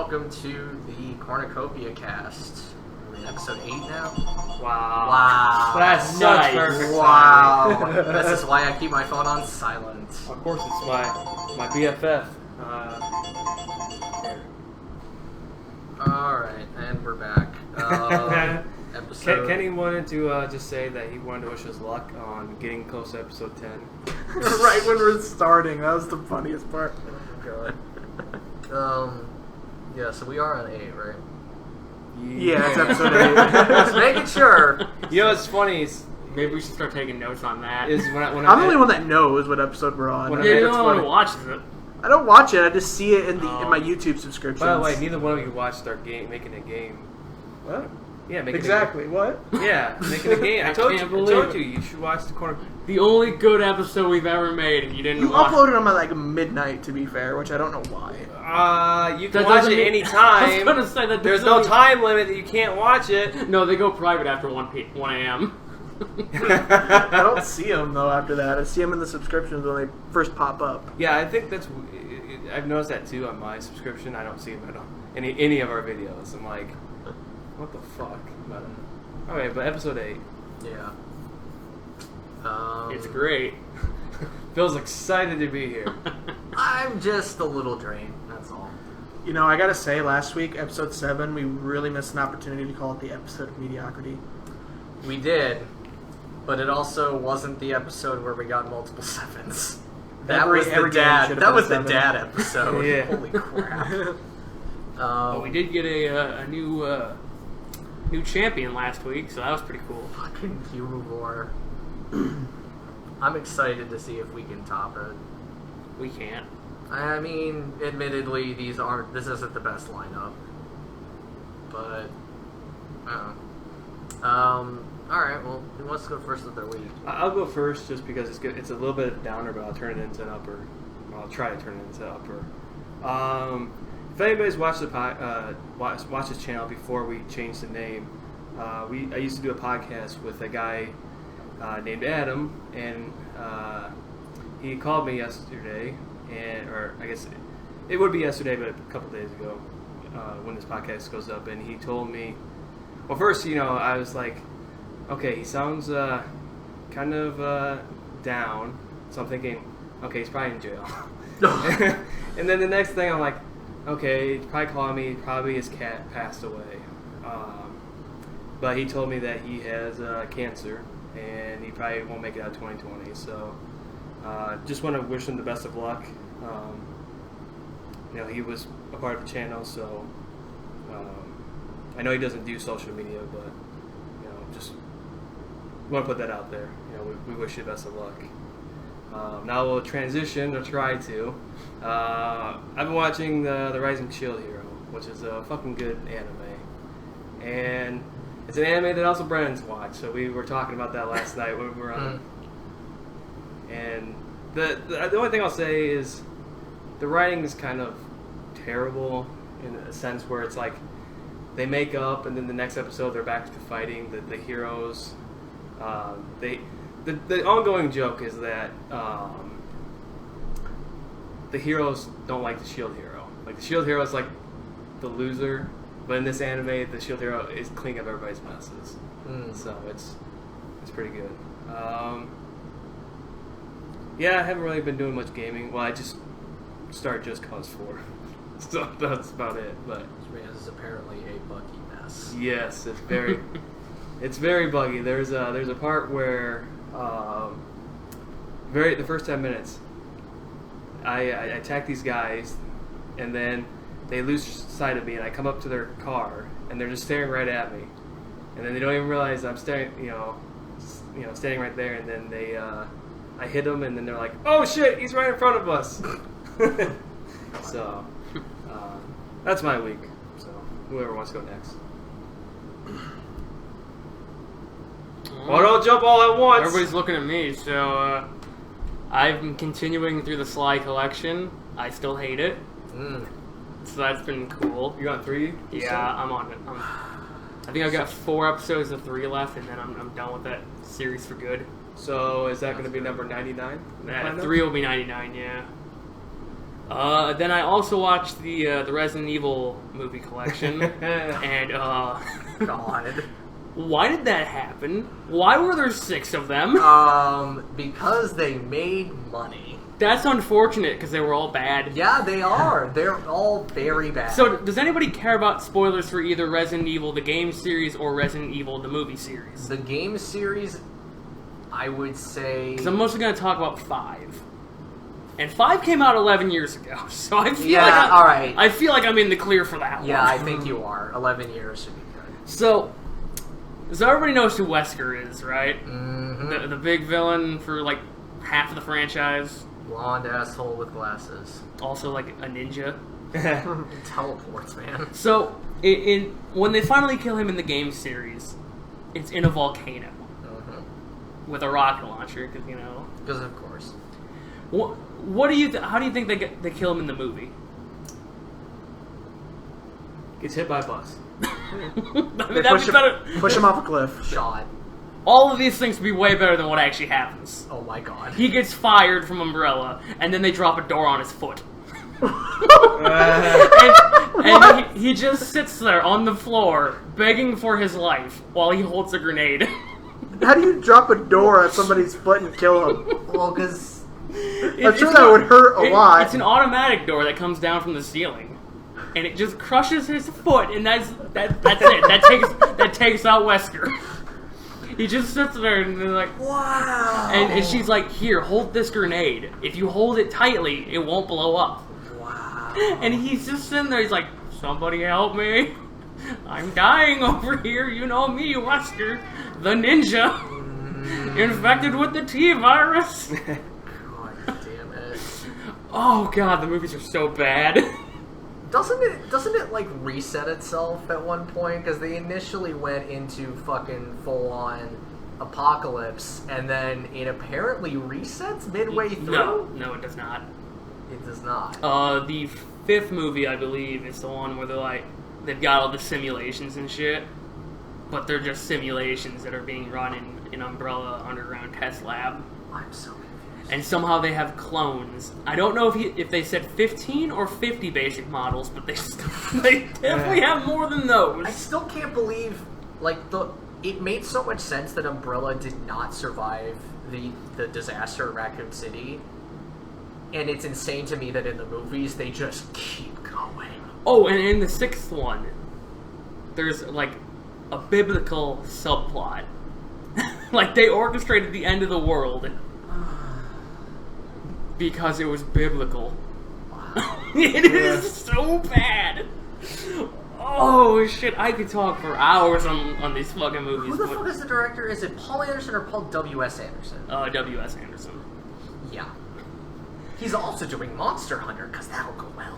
welcome to the Cornucopia cast. We're in episode 8 now. Wow. That's Nice. perfect. Wow. This is why I keep my phone on silent. Of course, it's my BFF. Alright, and we're back. Episode... Kenny wanted to just say that he wanted to wish us luck on getting close to episode 10. Right when we're starting, that was the funniest part. Oh, God. Yeah, so we are on 8, right? Yeah, it's episode 8. Just making sure. You know what's funny is Maybe we should start taking notes on that. when I'm the only one that knows what episode we're on. When You're the It's only one funny. who watches it. I don't watch it. I just see it in Oh. my YouTube subscriptions. By the way, neither one of you watched our game, making a game. What? Yeah, making Exactly. What? A game. Yeah, making a game. I told can't you. believe it. You should watch the corner. The only good episode we've ever made, and you didn't You watch uploaded them at like midnight, to be fair, which I don't know why. You That can watch doesn't it mean- any I was time. gonna say that There's doesn't no mean- time limit that you can't watch it. No, they go private after 1 a.m. I don't see them though after that. I see them in the subscriptions when they first pop up. Yeah, I think that's. I've noticed that too on my subscription. I don't see them at all. Any of our videos. I'm like, what the fuck? But, okay, but episode 8 Yeah. It's great. feels excited to be here. I'm just a little drained, that's all. You know, I gotta say, last week, episode 7, we really missed an opportunity to call it the episode of mediocrity. We did, but it also wasn't the episode where we got multiple 7s. That Every was the game should dad. have That been was a the 7. dad episode. Yeah. Holy crap! But we did get a new champion last week, so that was pretty cool. Fucking Humor. I'm excited to see if we can top it. We can't. I mean, admittedly, this isn't the best lineup, but alright, well, who wants to go first with their week? I'll go first just because it's a little bit downer, but I'll turn it into an upper. I'll try to turn it into upper. If anybody's watched watched this channel before we changed the name, I used to do a podcast with a guy named Adam, and he called me yesterday, or I guess it would be yesterday, but a couple days ago when this podcast goes up, and he told me. Well, first, I was like, okay, he sounds kind of down, so I'm thinking, okay, he's probably in jail. And then the next thing, I'm like, okay, he's probably calling me, probably his cat passed away. But he told me that he has cancer, and he probably won't make it out of 2020, so just want to wish him the best of luck. He was a part of the channel, so I know he doesn't do social media, but just want to put that out there. We wish you the best of luck. Now we'll transition, or try to. I've been watching the Rising Shield Hero, which is a fucking good anime, and it's an anime that also Brennan's watched. So we were talking about that last night when we were on. And the only thing I'll say is the writing is kind of terrible in a sense where it's like they make up, and then the next episode they're back to fighting the heroes. The ongoing joke is that the heroes don't like the shield hero. Like, the shield hero is like the loser, but in this anime, the shield hero is cleaning up everybody's messes. So it's pretty good. Yeah, I haven't really been doing much gaming. Well, I just started Just Cause 4. So that's about it. But This is apparently a buggy mess. yes, it's very it's very buggy. There's a part where the first 10 minutes I attack these guys, and then they lose sight of me, and I come up to their car, and they're just staring right at me, and then they don't even realize I'm staring, standing right there, and then I hit them, and then they're like, "Oh shit, he's right in front of us." So that's my week. So whoever wants to go next. Well, don't jump all at once. Everybody's looking at me, so I've been continuing through the Sly collection. I still hate it, so that's been cool. You got 3? Yeah, I'm on it. I think I've got 4 episodes of 3 left, and then I'm done with that series for good. So is that going to be number 99? 3 will be 99, yeah. Then I also watched the Resident Evil movie collection, and God. why did that happen? Why were there 6 of them? Because they made money. That's unfortunate because they were all bad. Yeah, they are. They're all very bad. So, does anybody care about spoilers for either Resident Evil the game series or Resident Evil the movie series? The game series, I would say... Because I'm mostly going to talk about 5. And 5 came out 11 years ago, so I feel Yeah, alright. I feel like I'm in the clear for that one. Yeah, I think you are. 11 years should be good. So everybody knows who Wesker is, right? Mm-hmm. The big villain for, like, half of the franchise. Blonde asshole with glasses. Also, like, a ninja. Teleports, man. So, when they finally kill him in the game series, it's in a volcano. Mm-hmm. With a rocket launcher, because, you know... Because of course. What do you... How do you think they kill him in the movie? Gets hit by a bus. I They mean, that'd be better. push him off a cliff. Shot. All of these things would be way better than what actually happens. Oh my god. He gets fired from Umbrella, and then they drop a door on his foot. and he just sits there on the floor, begging for his life, while he holds a grenade. How do you drop a door on somebody's foot and kill him? Well, because... I'm sure that would hurt a lot. It's an automatic door that comes down from the ceiling, and it just crushes his foot, and that's it. That takes out Wesker. He just sits there and they're like, Wow. and she's like, "Here, hold this grenade. If you hold it tightly, it won't blow up." Wow. And he's just sitting there. He's like, "Somebody help me! I'm dying over here. You know me, Wesker, the ninja, infected with the T virus." God damn it. Oh god, the movies are so bad. Doesn't it like reset itself at one point? Because they initially went into fucking full on apocalypse, and then it apparently resets midway through. No, it does not. It does not. The 5th movie, I believe, is the one where they've got all the simulations and shit, but they're just simulations that are being run in Umbrella Underground Test Lab. I'm so confused. And somehow they have clones. I don't know if they said 15 or 50 basic models, but they definitely have more than those. I still can't believe, like, it made so much sense that Umbrella did not survive the disaster at Raccoon City, and it's insane to me that in the movies they just keep going. Oh, and in the 6th one, there's, like, a biblical subplot. Like, they orchestrated the end of the world because it was biblical. It is so bad. Oh shit, I could talk for hours on these fucking movies. Who the fuck is the director? Is it Paul Anderson or Paul W.S. Anderson? W.S. Anderson. Yeah. He's also doing Monster Hunter, because that'll go well.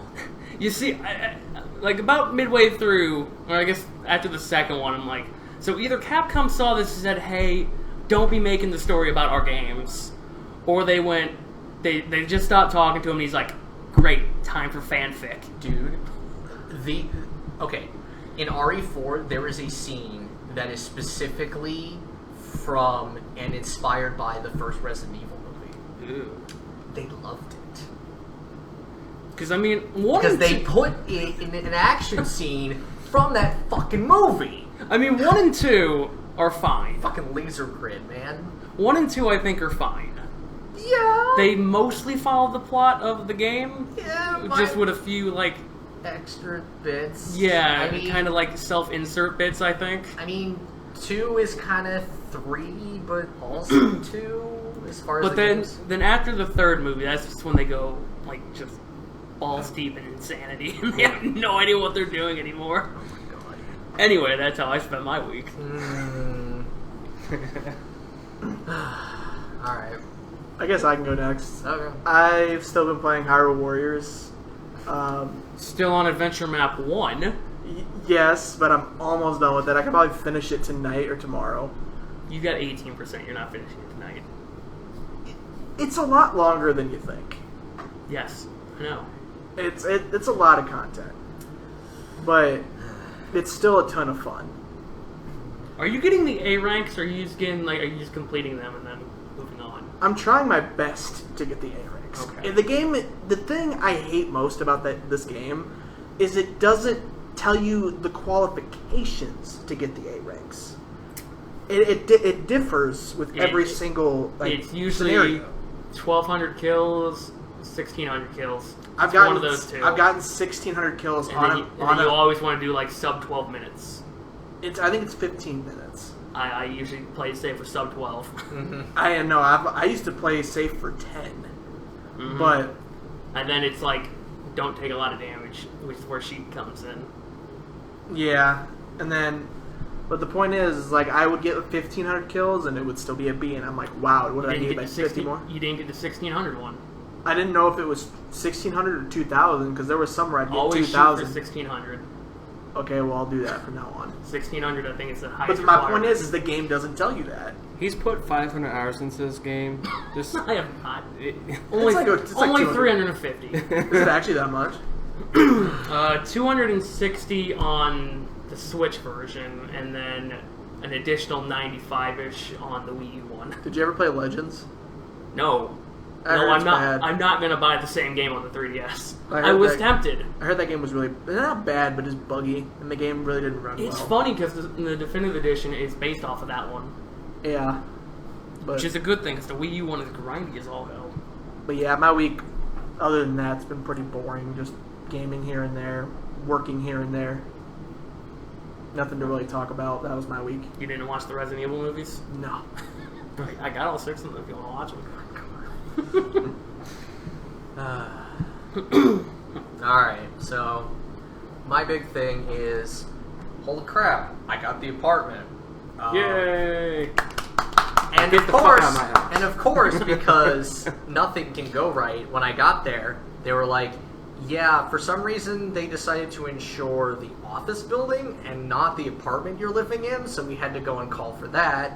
You see, I, like about midway through, or I guess after the 2nd one, I'm like, so either Capcom saw this and said, "Hey, don't be making the story about our games," or they went, they just stopped talking to him, and he's like, "Great, time for fanfic." Dude, okay, in RE4, there is a scene that is specifically from and inspired by the first Resident Evil movie. Ew. They loved it. Because, I mean, one Because and they two, put it in an action scene from that fucking movie. I mean, 1 and 2 are fine. Fucking laser grid, man. 1 and 2, I think, are fine. Yeah. They mostly follow the plot of the game, Yeah, just but with a few, like, extra bits. yeah, I mean, kind of like self-insert bits, I think. I mean, 2 is kind of 3, but also 2 as far as But the then, games. then after the 3rd movie, that's just when they go, like, just balls deep in insanity, and they have no idea what they're doing anymore. Oh my god. Anyway, that's how I spent my week. Alright. I guess I can go next. Okay. I've still been playing Hyrule Warriors. Still on Adventure Map 1. Yes, but I'm almost done with it. I can probably finish it tonight or tomorrow. You got 18%, you're not finishing it tonight. It's a lot longer than you think. Yes, I know. It's a lot of content, but it's still a ton of fun. Are you getting the A ranks, or are you just getting, like, are you just completing them and then moving on? I'm trying my best to get the A ranks. Okay. The game, the thing I hate most about this game is it doesn't tell you the qualifications to get the A ranks. It differs with every single It's usually scenario. 1,200 kills, 1,600 kills. I've It's gotten one of those two. I've gotten 1,600 kills and on then, a, you, and on then you a, always want to do like sub 12 minutes. I think it's 15 minutes. I usually play it safe for sub 12. I know. I used to play safe for 10, Mhm. but And then it's like, don't take a lot of damage, which is where Sheik comes in. yeah, and then. But the point is, like, I would get 1,500 kills and it would still be a B, and I'm like, wow, what did I Didn't need? get Like the 50 more? You didn't get the 1,600 one. I didn't know if it was 1,600 or 2,000 because there was some where I'd get Always shoot for 2,000. 1,600. Okay, well, I'll do that from now on. 1,600, I think, is the highest. But my point requirement. is the game doesn't tell you that. He's put 500 hours into this game. Just I have not. it, Only, it's like only 200. 350. Is it actually that much? 260 on the Switch version, and then an additional 95-ish on the Wii U one. Did you ever play Legends? No. I heard No, I'm it's not. bad. I'm not gonna buy the same game on the 3DS. I I heard was that- tempted. I heard that game was really not bad, but just buggy, and the game really didn't run It's well. funny because the definitive edition is based off of that one, Yeah, but which is a good thing because the Wii U one is grindy as all hell. yeah, my week, other than that, it's been pretty boring. Just gaming here and there, working here and there. Nothing to really talk about. That was my week. You didn't watch the Resident Evil movies? No. I got all 6 of them if you want to watch them. Alright, so my big thing is, holy crap, I got the apartment. yay! And Get of the fuck course, out of my house. and of course, because nothing can go right, when I got there, they were like, yeah, for some reason they decided to insure the office building and not the apartment you're living in, so we had to go and call for that.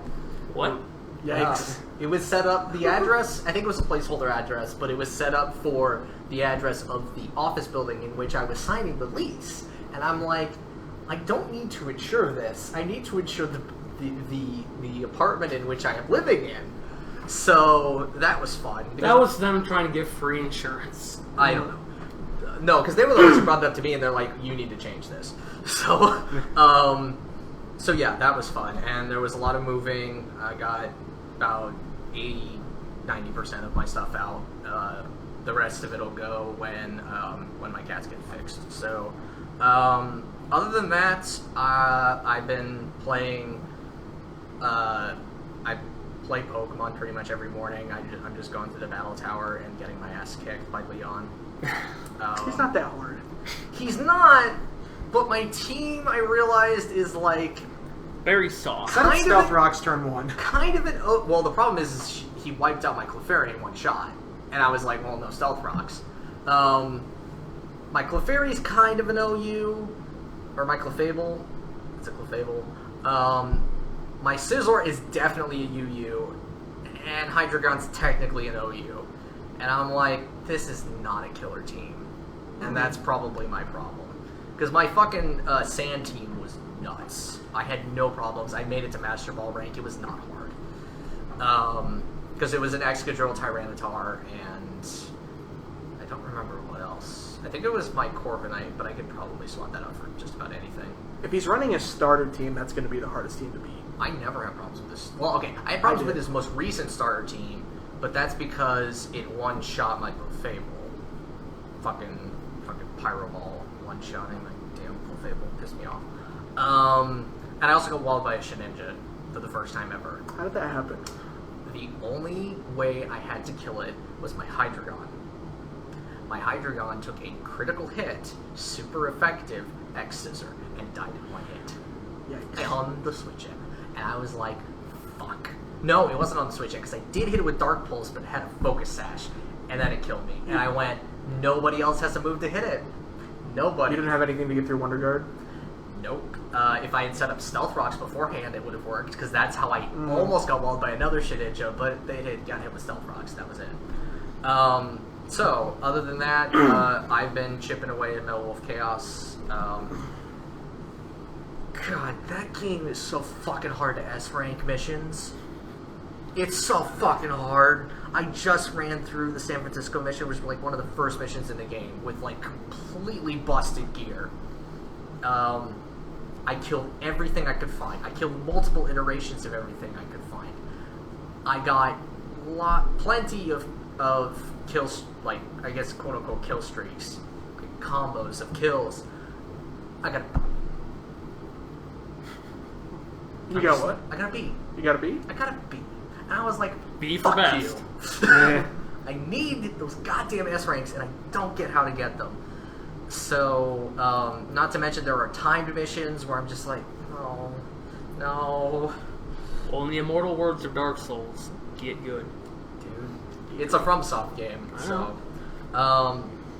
What? Yikes. It was set up, the address, I think it was a placeholder address, but it was set up for the address of the office building in which I was signing the lease. And I'm like, I don't need to insure this. I need to insure the apartment in which I am living in. So that was fun. That was them trying to give free insurance. I don't know. No, because they were the ones who brought it up to me, and they're like, "You need to change this." So, so yeah, that was fun, and there was a lot of moving. I got about 80-90% of my stuff out. The rest of it'll go when my cats get fixed. So, other than that, I've been playing. I play Pokemon pretty much every morning. I'm just going through the battle tower and getting my ass kicked by Leon. It's not that hard. He's not, but my team, I realized, is like Very soft. Set up Kind of Stealth it- Rocks turn 1. kind of an. Well, the problem is he wiped out my Clefairy in one shot, and I was like, well, no Stealth Rocks. My Clefairy's kind of an OU, or my Clefable. It's a Clefable. My Scizor is definitely a UU, and Hydreigon's technically an OU. And I'm like, this is not a killer team. And that's probably my problem. Because my fucking Sand team was nuts. I had no problems. I made it to Master Ball rank. It was not hard. Because it was an Excadrill, Tyranitar, and I don't remember what else. I think it was my Corviknight, but I could probably swap that out for just about anything. If he's running a starter team, that's going to be the hardest team to beat. I never had problems with this. Well, okay, I had problems I with did. his most recent starter team, but that's because it one-shot my Clefable. Fucking Pyro Ball one-shotting my damn Clefable pissed me off. And I also got walled by a Shedinja for the first time ever. How did that happen? The only way I had to kill it was my Hydreigon. My Hydreigon took a critical hit, super effective, X-Scissor, and died in one hit. Yikes. On the Switch end. And I was like, fuck. No, it wasn't on the Switch end, because I did hit it with Dark Pulse, but it had a Focus Sash, and then it killed me. And I went, nobody else has a move to hit it. Nobody. You didn't have anything to get through Wonder Guard? Nope. If I had set up Stealth Rocks beforehand, it would have worked, because that's how I almost got walled by another Shedinja, but they had got hit with Stealth Rocks. That was it. So, other than that, I've been chipping away at Metal Wolf Chaos. God, that game is so fucking hard to S-rank missions. It's so fucking hard. I just ran through the San Francisco mission, which was like one of the first missions in the game, with like completely busted gear. I killed everything I could find. I killed multiple iterations of everything I could find. I got plenty of kills, like, I guess, quote-unquote kill streaks. Like, combos of kills. I got what? I got a B. You got a B? I got a B. And I was like, B for fuck best. you. Yeah. I need those goddamn S ranks, and I don't get how to get them. So, not to mention there are timed missions where I'm just like, no. Well, in the immortal words of Dark Souls, get good. Dude, it's a FromSoft game, I so.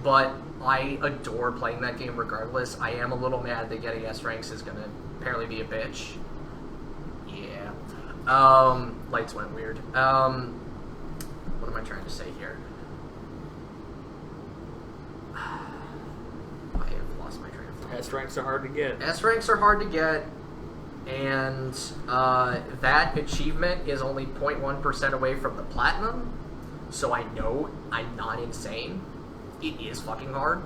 But I adore playing that game regardless. I am a little mad that getting S ranks is gonna apparently be a bitch. Yeah. Lights went weird. What am I trying to say here? I have lost my train of thought. S ranks are hard to get. S ranks are hard to get, and that achievement is only 0.1% away from the platinum, so I know I'm not insane. It is fucking hard.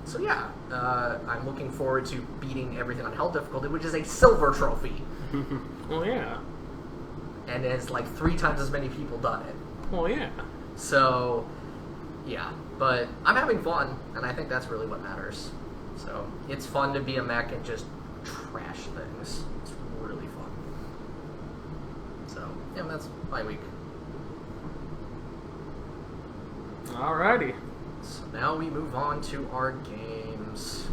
So yeah, I'm looking forward to beating everything on Hell difficulty, which is a silver trophy, Well, yeah. and it's like 3 times as many people done it. Well, yeah. So, yeah, but I'm having fun, and I think that's really what matters. So, it's fun to be a mech and just trash things. It's really fun. So, yeah, that's my week. Alrighty. So now we move on to our games.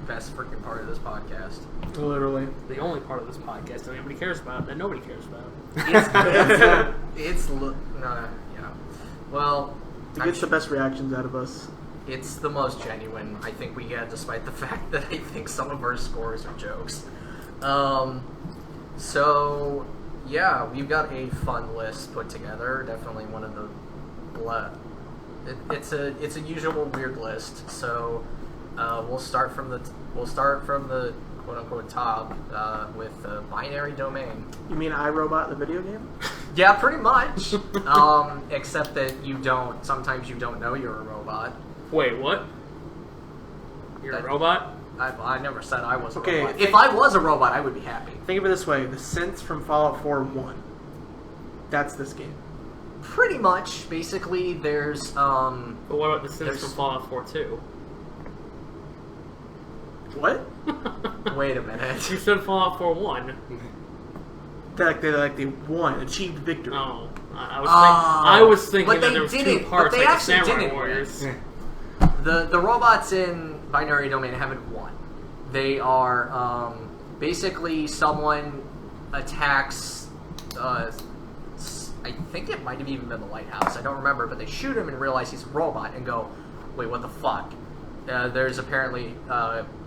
Best freaking part of this podcast. Literally. The only part of this podcast that nobody cares about, that nobody cares about. Yeah. Well, It gets the best reactions out of us. it's the most genuine I think we get, despite the fact that I think some of our scores are jokes. So, yeah, we've got a fun list put together. Definitely one of the... It's a usual weird list. So, we'll start from the quote unquote top with Binary Domain. You mean iRobot, the video game? Yeah, pretty much. Except that sometimes you don't know you're a robot. Wait, what? You're a robot? I never said I was a Okay, robot. If I was a robot, I would be happy. Think of it this way: the synths from Fallout 4 won. That's this game. Pretty much. Basically, there's But what about the synths There's- from Fallout 4 2? What? wait a minute. You said Fallout 4 1. They won, achieved victory. Oh. I was thinking but that they there was didn't- 2 parts but they like the actually Samurai didn't win. Warriors. The robots in Binary Domain haven't won. They are basically someone attacks. I think it might have even been the lighthouse. I don't remember, but they shoot him and realize he's a robot and go, "Wait, what the fuck?" There's apparently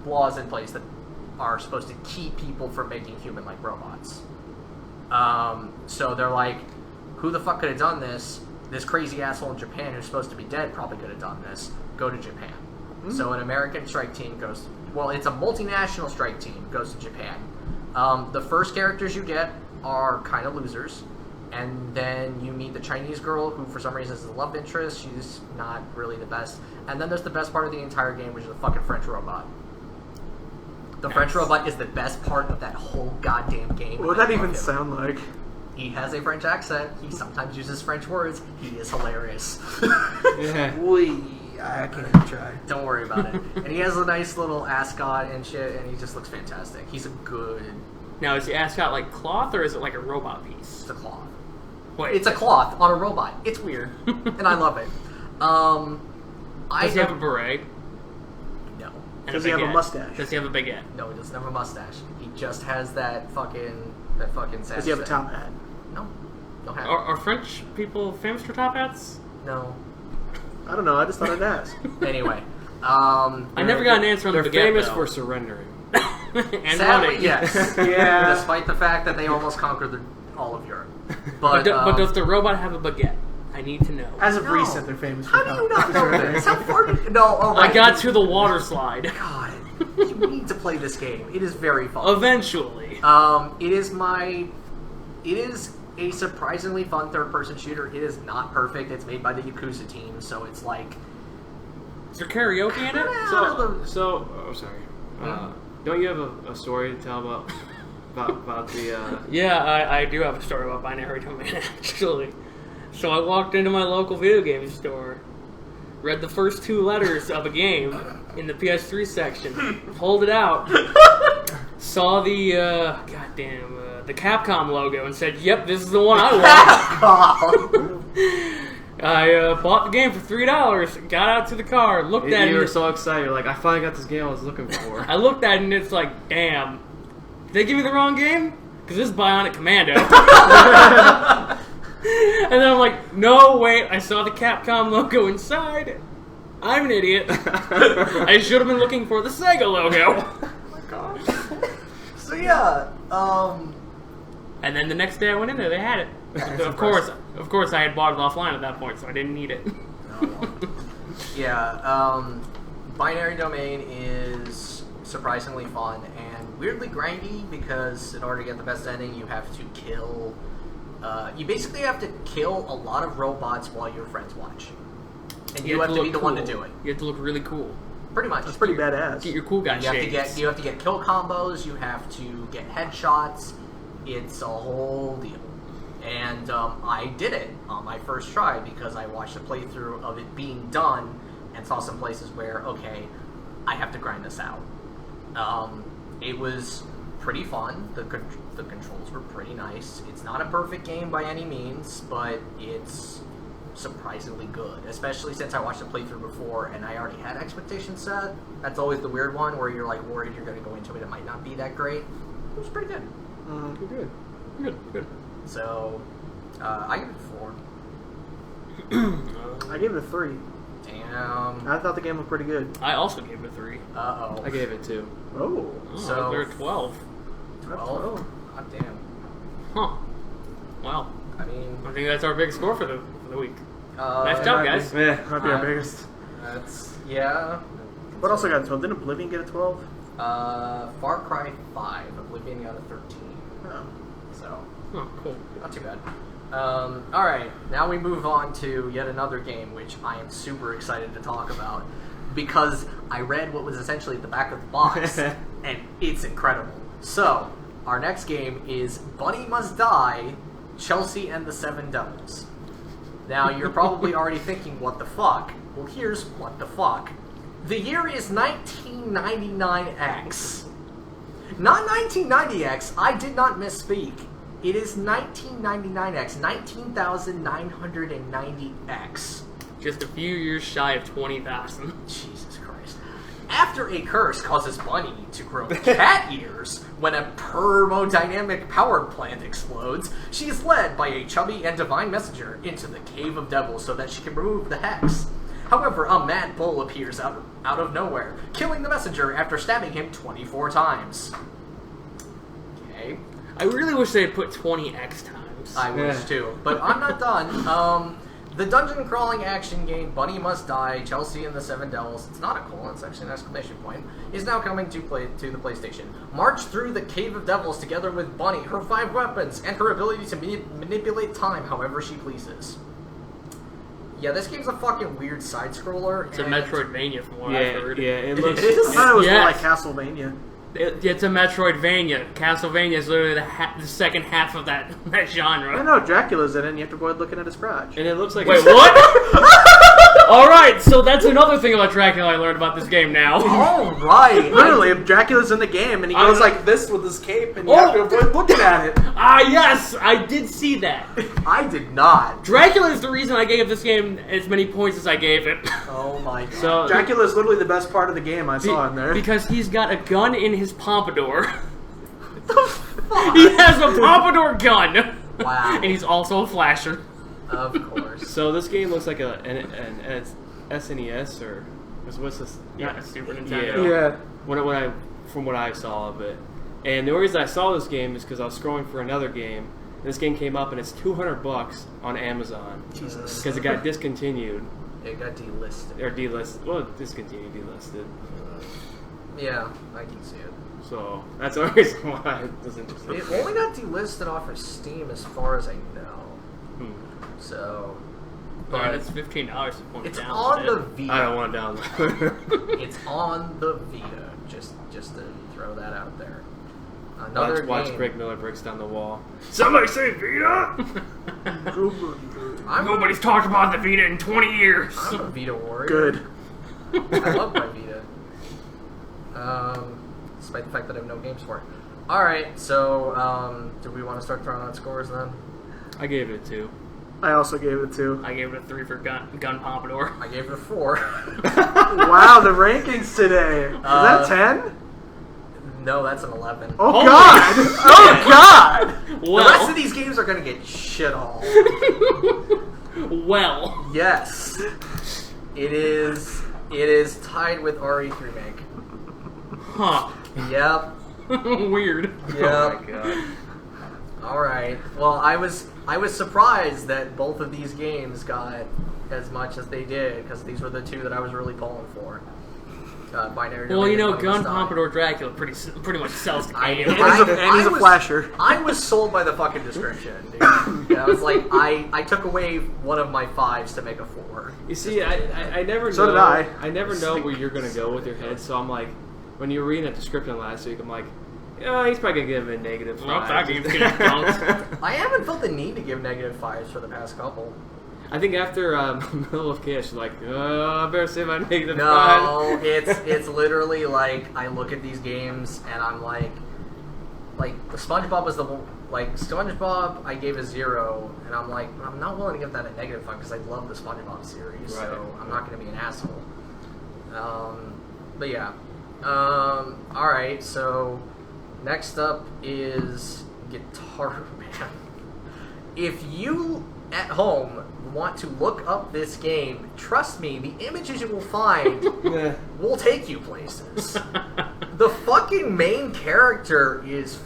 laws in place that are supposed to keep people from making human-like robots. So they're like, "Who the fuck could have done this? This crazy asshole in Japan who's supposed to be dead probably could have done this. Go to Japan." So an American strike team goes... Well, it's a multinational strike team goes to Japan. The first characters you get are kind of losers. And then you meet the Chinese girl who, for some reason, is the love interest. She's not really the best. And then there's the best part of the entire game, which is the fucking French robot. The French robot is the best part of that whole goddamn game. What would I that love even him. sound like? He has a French accent. He sometimes uses French words. He is hilarious. Yeah. I can't even try. Don't worry about it. And he has a nice little ascot and shit, and he just looks fantastic. He's a good... Now, is the ascot like cloth or is it like a robot piece? It's a cloth. Wait. It's a cloth on a robot. It's weird, and I love it. Does he have a beret? No. And Does he have a baguette? mustache? Does he have a baguette? No, he doesn't have a mustache. He just has that fucking sash. Does he have a thing. top hat? No. No hat. Are French people famous for top hats? No. I don't know. I just thought I'd ask. Anyway. I never got an answer on the They're baguette, famous though. for surrendering. And Sadly, running. yes. Yeah. Despite the fact that they almost conquered all of Europe. But, But, does the robot have a baguette? I need to know. As of No. recent, they're famous for How do you not for know surrendering. this? How far did... No, all right. I got to the water slide. God. You need to play this game. It is very fun. Eventually. It is my it is a surprisingly fun third-person shooter. It is not perfect. It's made by the Yakuza team, so it's like... Is there karaoke in it? Oh, sorry. Don't you have a story to tell about the? Yeah, I do have a story about Binary Domain, actually. So I walked into my local video game store, read the first 2 letters of a game in the PS3 section, pulled it out, saw the the Capcom logo, and said, "Yep, this is the one I want." I bought the game for $3, got out to the car, looked at it. You were so excited. You're like, I finally got this game I was looking for. I looked at it and it's like, damn. Did they give me the wrong game? Because this is Bionic Commando. And then I'm like, no, wait, I saw the Capcom logo inside. I'm an idiot. I should have been looking for the Sega logo. Oh my gosh. So yeah, And then the next day I went in there, they had it. Of course, I had bought it offline at that point, so I didn't need it. Yeah, Binary Domain is surprisingly fun and weirdly grindy because in order to get the best ending, you have to kill... you basically have to kill a lot of robots while your friends watch. And you have to be the one to do it. You have to look really cool. Pretty much. That's pretty badass. Get your cool guy shades. You have to get kill combos, you have to get headshots. It's a whole deal. And I did it on my first try because I watched a playthrough of it being done and saw some places where, okay, I have to grind this out. It was pretty fun. The controls were pretty nice. It's not a perfect game by any means, but it's surprisingly good, especially since I watched the playthrough before and I already had expectations set. That's always the weird one where you're like worried you're going to go into it, it might not be that great. It was pretty good. Good. So, I give it 4. I gave it a 3. Damn. I thought the game was pretty good. I also gave it a 3. Uh-oh. I gave it 2. Oh. So- they're 12. 12? God damn. Huh. Well, I mean, I think that's our big score for the week. Nice it job, might guys. Yeah. Might be our biggest. That's, yeah. What else I got a 12? Didn't Oblivion get a 12? Far Cry 5. Oblivion got a 13. Oh. So, Oh, cool. not too bad. Alright, now we move on to yet another game which I am super excited to talk about because I read what was essentially at the back of the box and it's incredible. So, our next game is Bunny Must Die, Chelsea and the Seven Devils. Now, you're probably already thinking, what the fuck? Well, here's what the fuck. The year is 1999X. Not 1990X, I did not misspeak. It is 1999X, 19,990X. Just a few years shy of 20,000. Jesus Christ. After a curse causes Bunny to grow cat ears when a thermodynamic power plant explodes, she is led by a chubby and divine messenger into the Cave of Devils so that she can remove the hex. However, a mad bull appears out of nowhere, killing the messenger after stabbing him 24 times. Okay. I really wish they had put 20x times. I wish too, but I'm not done. The dungeon crawling action game Bunny Must Die, Chelsea and the Seven Devils, it's not a colon, it's actually an exclamation point, is now coming to the PlayStation. March through the Cave of Devils together with Bunny, her 5 weapons, and her ability to manipulate time however she pleases. Yeah, this game's a fucking weird side-scroller. It's a Metroidvania from what I've heard. Yeah, it looks. I thought it was more Yes. like Castlevania. It's a Metroidvania. Castlevania is literally the second half of that genre. I know Dracula's in it and you have to avoid looking at his crotch. And it looks like. Wait, what? Alright, so that's another thing about Dracula I learned about this game now. Alright! Literally, if Dracula's in the game and he I goes don't- like this with his cape and you Oh! have to avoid looking at it. Ah, yes! I did see that. I did not. Dracula is the reason I gave this game as many points as I gave it. Oh my god. So Dracula is literally the best part of the game I saw in there. Because he's got a gun in his pompadour. He has a pompadour gun! Wow. And he's also a flasher. Of course. So this game looks like an SNES or what's this? Yeah, Super Nintendo. Yeah. From what I saw of it, and the only reason I saw this game is because I was scrolling for another game. And this game came up and it's $200 on Amazon Jesus. because it got discontinued It got delisted. or delisted. Well, discontinued, delisted. Yeah, I can see it. So that's the reason why it was interesting. It only got delisted off of Steam as far as I know. So, But but it's $15 if you want it's to on download the it. Vita. I don't want to download. It's on the Vita. Just to throw that out there. Another Watch game. Greg Miller breaks down the wall. Somebody say Vita! Nobody's talked about the Vita in 20 years. I'm a Vita warrior. Good. I love my Vita. Despite the fact that I have no games for it. Alright, so, do we want to start throwing out scores then? I gave it a 2. I also gave it a 2. I gave it a 3 for Gun Pompadour. I gave it a 4. Wow, the rankings today. Is that 10? No, that's an 11. Oh Holy god! Oh god! The rest of Well, these games are going to get shit all. well. Yes. It is tied with RE3 Remake. Huh. Yep. Weird. Yep. Oh my god. Alright. Well, I was surprised that both of these games got as much as they did, because these were the two that I was really pulling for. Binary Well, you Domain know, and Gun Wolfenstein. Pompadour Dracula pretty much sells the I- game. And he's a flasher. I was sold by the fucking description, dude. Yeah, I was like, I took away one of my 5s to make a 4. You see, I never know. So did I. I never know where you're gonna go with your head. So I'm like, when you were reading that description last week, I'm like, oh, he's probably gonna give him a negative 5. Well, that game's getting dunked. I haven't felt the need to give negative 5s for the past couple. I think after Middle of Chaos, you're like, I better say my negative 5. No, it's literally like I look at these games and I'm like the SpongeBob was the one. Like SpongeBob, I gave a 0, and I'm like, I'm not willing to give that a negative 5 because I love the SpongeBob series, so Right. I'm not going to be an asshole. But yeah, all right. So next up is Guitar Man. If you at home want to look up this game, trust me, the images you will find will take you places. The fucking main character is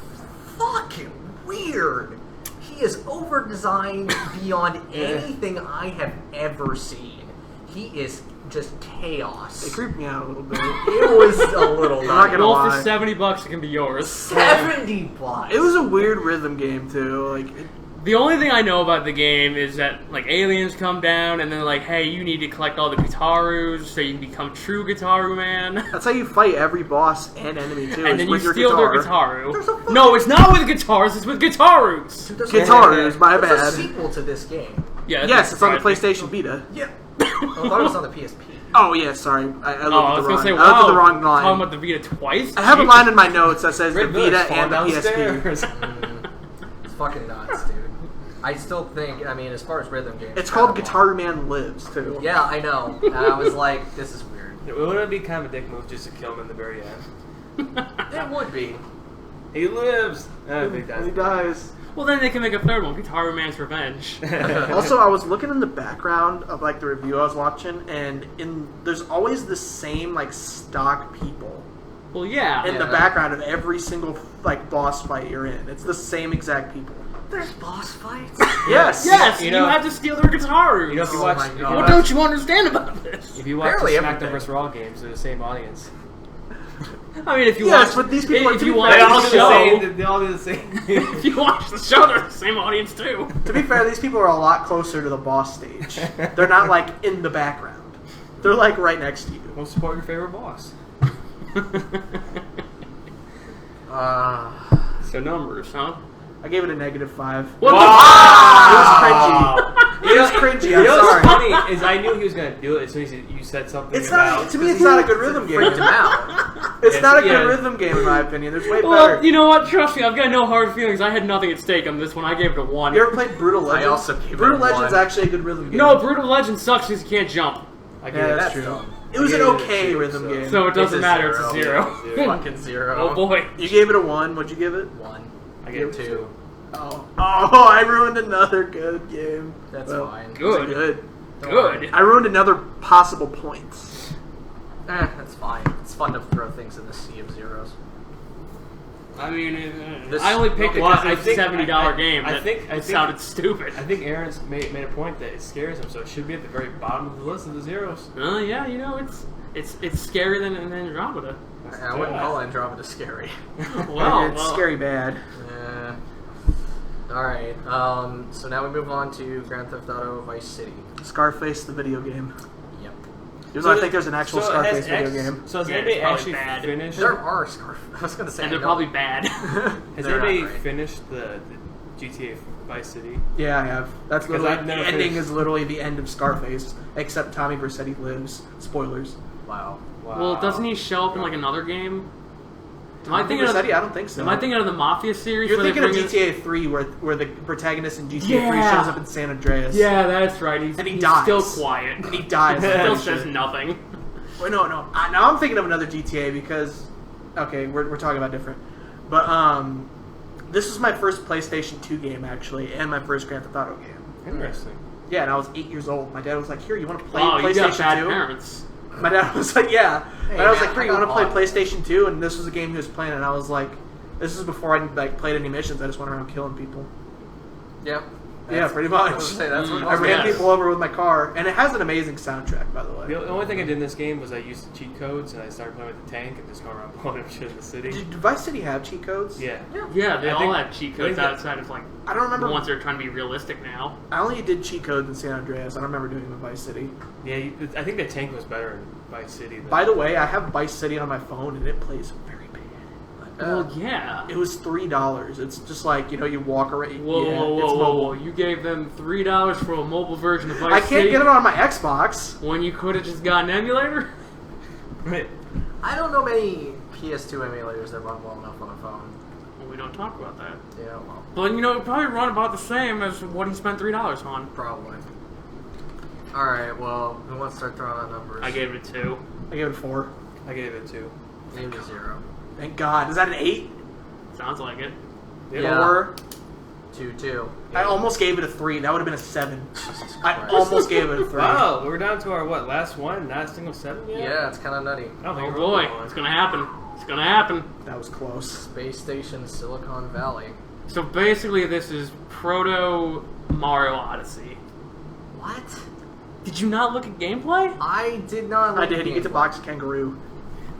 fucking weird. He is over-designed beyond anything I have ever seen. He is just chaos. It creeped me out a little bit. It was a little I'm not nutty. gonna Well, lie. for $70, it can be yours. 70 bucks. It was a weird rhythm game too. Like, The only thing I know about the game is that like aliens come down and they're like, "Hey, you need to collect all the Guitarus so you can become true Guitaru Man." that's how you fight every boss and enemy too. And is then you with your steal guitar. their Guitaru. There's a fucking- No, it's not with guitars. It's with Guitarus. There's Guitarus, my There's a bad. sequel to this game. Yeah. Yes, it's on the surprising. PlayStation Vita. Yeah. I thought it was on the PSP. Oh yeah, sorry, I Oh, I looked was at the gonna wrong. say, I wow, looked at the wrong line. talking about the Vita twice. I have a Jeez. line in my notes that says the Red Miller's Vita falling and the PSP. downstairs. It's fucking nuts, dude. I still think, I mean, as far as rhythm games, It's called kinda Guitar Man Lives too. Yeah, I know. And I was like, this is weird. Wouldn't it be kind of a dick move just to kill him in the very end? It would be. He lives. I think He dies. Well, then they can make a third one, Guitar Man's Revenge. Also, I was looking in the background of like the review I was watching, and there's always the same like stock people Well, yeah. in the Yeah. background of every single like boss fight you're in. It's the same exact people. There's boss fights. Yes. Yes, You you, know- have to steal their Guitaru. You know, if you Oh watch, my if you God. What watch, don't you understand about this? if you watch Barely the SmackDown everything. vs. Raw games, they're the same audience. I mean, if you Yes, watch, but these people are if to you be watch fair, the all do the show, They all do the same. if you watch the show, they're the same audience too. To be fair, these people are a lot closer to the boss stage. They're not like in the background. They're like right next to you. We'll support your favorite boss. So numbers, huh? I gave it a -5. What Wow. It was cringy. You I'm know what's sorry. funny is I knew he was gonna do it as soon as you said something. It's about, not. To me, it's not a good rhythm game. Freaked him out. It's not a Yeah. good rhythm game in my opinion. There's way Well, better. you know what? Trust me, I've got no hard feelings. I had nothing at stake on this one. I gave it a 1. You ever played Brutal Legends? also gave it Brutal a Legends 1. actually a good rhythm game. No, Brutal Legend sucks because you can't jump. I Yeah, get it. that's That's true. dumb. It was I an gave it a okay 2, rhythm so- game. So it doesn't a matter. It's a 0. 0. Fucking 0. Oh boy. You gave it a 1. What'd you give it? 1. I get 2. Oh, I ruined another good game. That's Well, fine. Good. Good. Good. I ruined another possible points. That's fine. It's fun to throw things in the sea of zeros. I mean, This- I only picked it Well, because I it's a think- $70 I- game. I That think- it sounded stupid. I think Aaron's made a point that it scares him, so it should be at the very bottom of the list of the zeros. Yeah, you know, it's scarier than Andromeda. I wouldn't call Andromeda scary. Well, it's scary bad. Yeah. Alright, so now we move on to Grand Theft Auto Vice City. Scarface, the video game. Yep. Even though I think there's an actual Scarface video game. So has Yeah, anybody it's probably actually bad. finished? There are Scarface. I was going to say, and they're no. probably bad. Has They're anybody not, right? finished the GTA Vice City? Yeah, I have. That's Because literally I've the never ending finished. is literally the end of Scarface, except Tommy Vercetti lives. Spoilers. Wow. Wow. Well, doesn't he show up in like another game? Am I Tommy thinking Vercetti? of, I don't think so. am I thinking of the Mafia series? You're where they thinking of bring in- GTA 3, where the protagonist in GTA 3 Yeah. shows up in San Andreas. Yeah, that's right. And he he's dies. still quiet. And he dies. Still I'm pretty says sure. nothing. Wait, no. Now I'm thinking of another GTA because, okay, we're talking about different. But this was my first PlayStation 2 game actually, and my first Grand Theft Auto game. Interesting. Yeah, and I was 8 years old. My dad was like, "Here, you want to play Wow, you got PlayStation bad 2?" parents. My dad was like, "Yeah." Hey, My dad was man, like, "Here, I you want to got play one." PlayStation 2?" And this was a game he was playing, and I was like, "This is before I like played any missions. I just went around killing people." Yep. Yeah, pretty I much. was gonna say, that's what I most ran guys- people over with my car, and it has an amazing soundtrack, by the way. The only thing I did in this game was I used the cheat codes and I started playing with the tank and just going around blowing up shit in the city. Did Vice City have cheat codes? Yeah. Yeah, they I all think- have cheat I codes think that- outside of like I don't remember. the ones that are trying to be realistic now. I only did cheat codes in San Andreas. I don't remember doing them in Vice City. Yeah, I think the tank was better in Vice City. Than By the way, I have Vice City on my phone, and it plays very bad. Well, yeah. It was $3. It's just like, you walk around. Whoa, yeah, whoa, it's whoa, mobile. whoa! You gave them $3 for a mobile version of Vice I can't City get it on my Xbox. when you could have just gotten an emulator. Right. I don't know many PS2 emulators that run well enough on a phone. Well, we don't talk about that. Yeah, well, But it probably run about the same as what he spent $3 on. probably. Alright, well, who wants to start throwing out numbers? I gave it a 2. I gave it 4. I gave it 2. Gave it 0. Thank God. Is that an 8? Sounds like it. Yeah. 4? 2-2. I almost gave it a 3. That would have been a 7. I Christ. almost gave it a 3. Wow, we're down to our last one? Not a single 7 yet? Yeah, it's kind of nutty. I don't think Oh we're boy, going it's gonna happen. It's gonna happen. That was close. Space Station Silicon Valley. So basically, this is proto Mario Odyssey. What? Did you not look at gameplay? I did not I look did. at You get to gameplay. box a kangaroo.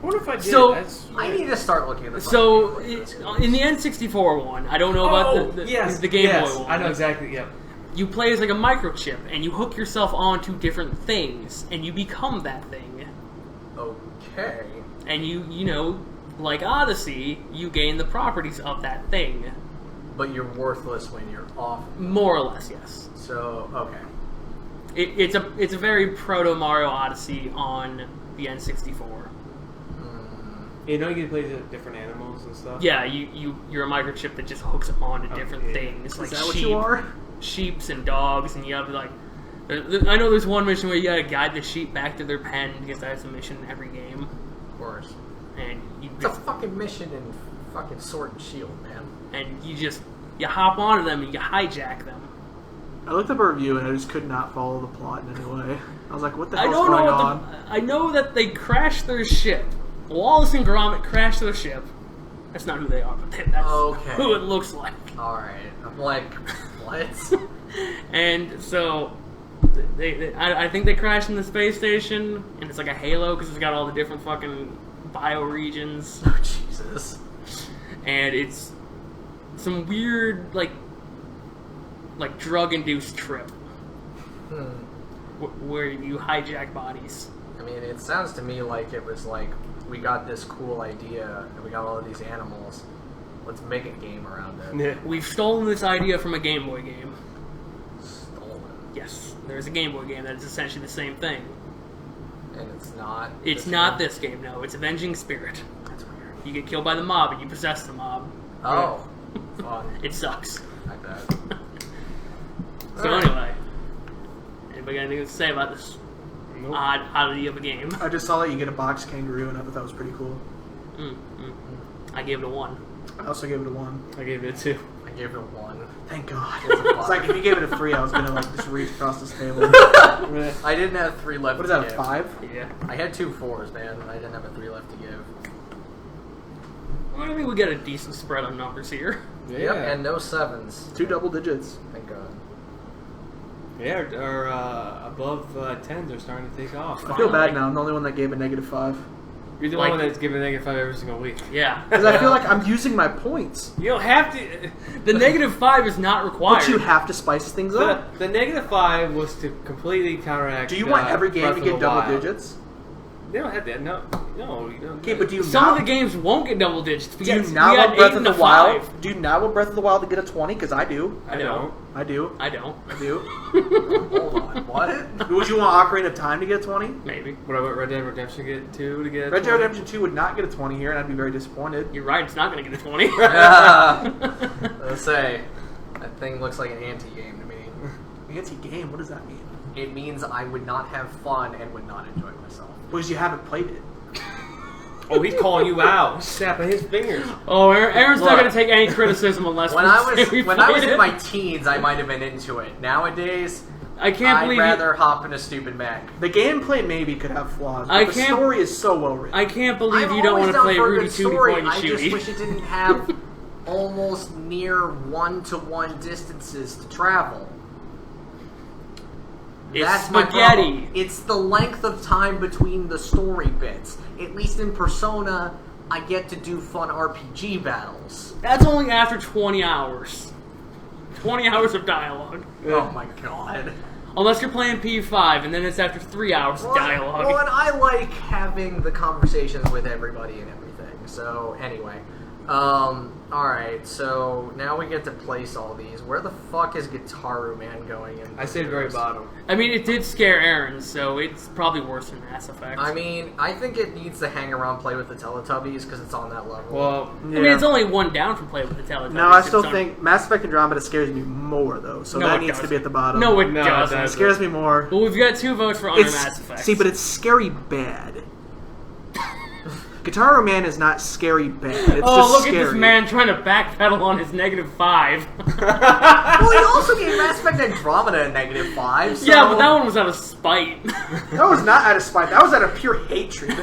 I wonder if I did. So- I need to start looking at the So fucking gameplay for this in the N64 one, I don't know about the Game Boy one. I know exactly, yeah. You play as like a microchip, and you hook yourself onto different things, and you become that thing. Okay. And you like Odyssey, you gain the properties of that thing. But you're worthless when you're off. More or less, yes. So, okay. It's a very proto Mario Odyssey on the N64. You know you can play the different animals and stuff? Yeah, you're a microchip that just hooks onto different Okay. things, like Is that what sheep, you are? sheeps and dogs, and you have like. I know there's one mission where you gotta guide the sheep back to their pen because that's a mission in every game, Of course. and you It's a fucking mission in fucking Sword and Shield, man. you hop onto them and you hijack them. I looked up a review and I just could not follow the plot in any way. I was like, what the I hell's don't know going what on? I know that they crashed their ship. Wallace and Gromit crashed their ship. That's not who they are, but that's Okay. who it looks like. Alright. I'm like, what? And so, I think they crashed in the space station, and it's like a halo because it's got all the different fucking bioregions, Oh, Jesus. and it's some weird like drug-induced trip where you hijack bodies. I mean, it sounds to me like it was like, we got this cool idea, and we got all of these animals. Let's make a game around it. Yeah. We've stolen this idea from a Game Boy game. Stolen. Yes, there's a Game Boy game that is essentially the same thing. And it's not... It's this not one? this game, no. It's Avenging Spirit. That's weird. You get killed by the mob and you possess the mob. Oh. Fun. It sucks. I bet. So anyway, anybody got anything to say about this Nope. oddity of a game? I just saw that you get a box kangaroo and I thought that was pretty cool. I gave it a 1. I also gave it a 1. I gave it a 2. I gave it a 1. Thank God. It's a It's like if you gave it a 3, I was gonna like just reach across this table. I didn't have 3 left What is to that, a give. 5? Yeah. I had 2 4s, man, and I didn't have a 3 left to give. Well, I think we get a decent spread on numbers here. Yeah. Yep, and no 7s. 2 double digits. Thank God. Yeah, our above 10s are starting to take off. I feel bad now. I'm the only one that gave a -5. You're the Like- only one that's giving -5 every single week. Yeah. Because I feel like I'm using my points. You don't have to. The -5 is not required. But you have to spice things up. The -5 was to completely counteract. Do you want every game Breath to of get the double Wild. digits? They don't have that. No, you don't. Okay, but do you Some not, of the games won't get double digits. do you not want Breath of the Wild? Do you not want Breath of the Wild to get a 20? Because I do. I don't. I do. I don't. I do. Hold on, what? Would you want Ocarina of Time to get a 20? Maybe. What about Red Dead Redemption get 2 to get? Red Dead Redemption 2 would not get a 20 here, and I'd be very disappointed. You're right. It's not going to get a 20. Let's say that thing looks like an anti-game to me. Anti-game, what does that mean? It means I would not have fun and would not enjoy myself. Because you haven't played it. Oh, he's calling you out. He's snapping his fingers. Oh, Aaron's not Look. going to take any criticism unless When we I say we was played in it. my teens, I might have been into it. Nowadays, I can't I'd believe rather hop in a stupid Mac. The gameplay maybe could have flaws, but I the can't- story is so well written. I can't believe I'm you don't always want to down play for a Rudy good Tooty story. Point I just Shooty. wish it didn't have almost near one-to-one distances to travel. It's That's my spaghetti. problem. It's the length of time between the story bits. At least in Persona, I get to do fun RPG battles. That's only after 20 hours. 20 hours of dialogue. Oh my god. Unless you're playing P5, and then it's after 3 hours of dialogue. Well, and I like having the conversations with everybody and everything. So, anyway. Alright, so now we get to place all these. Where the fuck is Gitaru Man going in? I said very bottom. I mean, it did scare Aaron, so it's probably worse than Mass Effect. I mean, I think it needs to hang around play with the Teletubbies because it's on that level. Well, I mean, it's only one down from Play with the Teletubbies. No, I It's still on- think Mass Effect Andromeda scares me more, though. So No, that it needs to doesn't. be at the bottom. No, it No, it doesn't. It doesn't. scares me more. Well, we've got 2 votes for under Mass Effect. See, but it's scary bad. Guitar Man is not scary bad. It's Oh, just look scary. at this man trying to backpedal on his -5. Well, he also gave Mass Effect Andromeda a -5. So... Yeah, but that one was out of spite. That was not out of spite. That was out of pure hatred.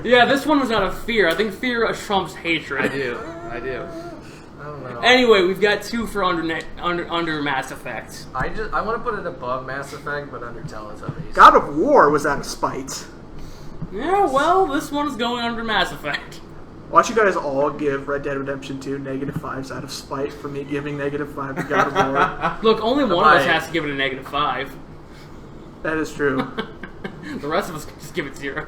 Yeah, this one was out of fear. I think fear trumps hatred. I do. I don't know. Anyway, we've got 2 for under Mass Effect. I want to put it above Mass Effect, but under Teletubbies. God of War was out of spite. Yeah, well, this one's going under Mass Effect. Watch you guys all give Red Dead Redemption 2 -5s out of spite for me giving -5 to God of War. Look, only one of us Right. has to give it a -5. That is true. The rest of us can just give it 0.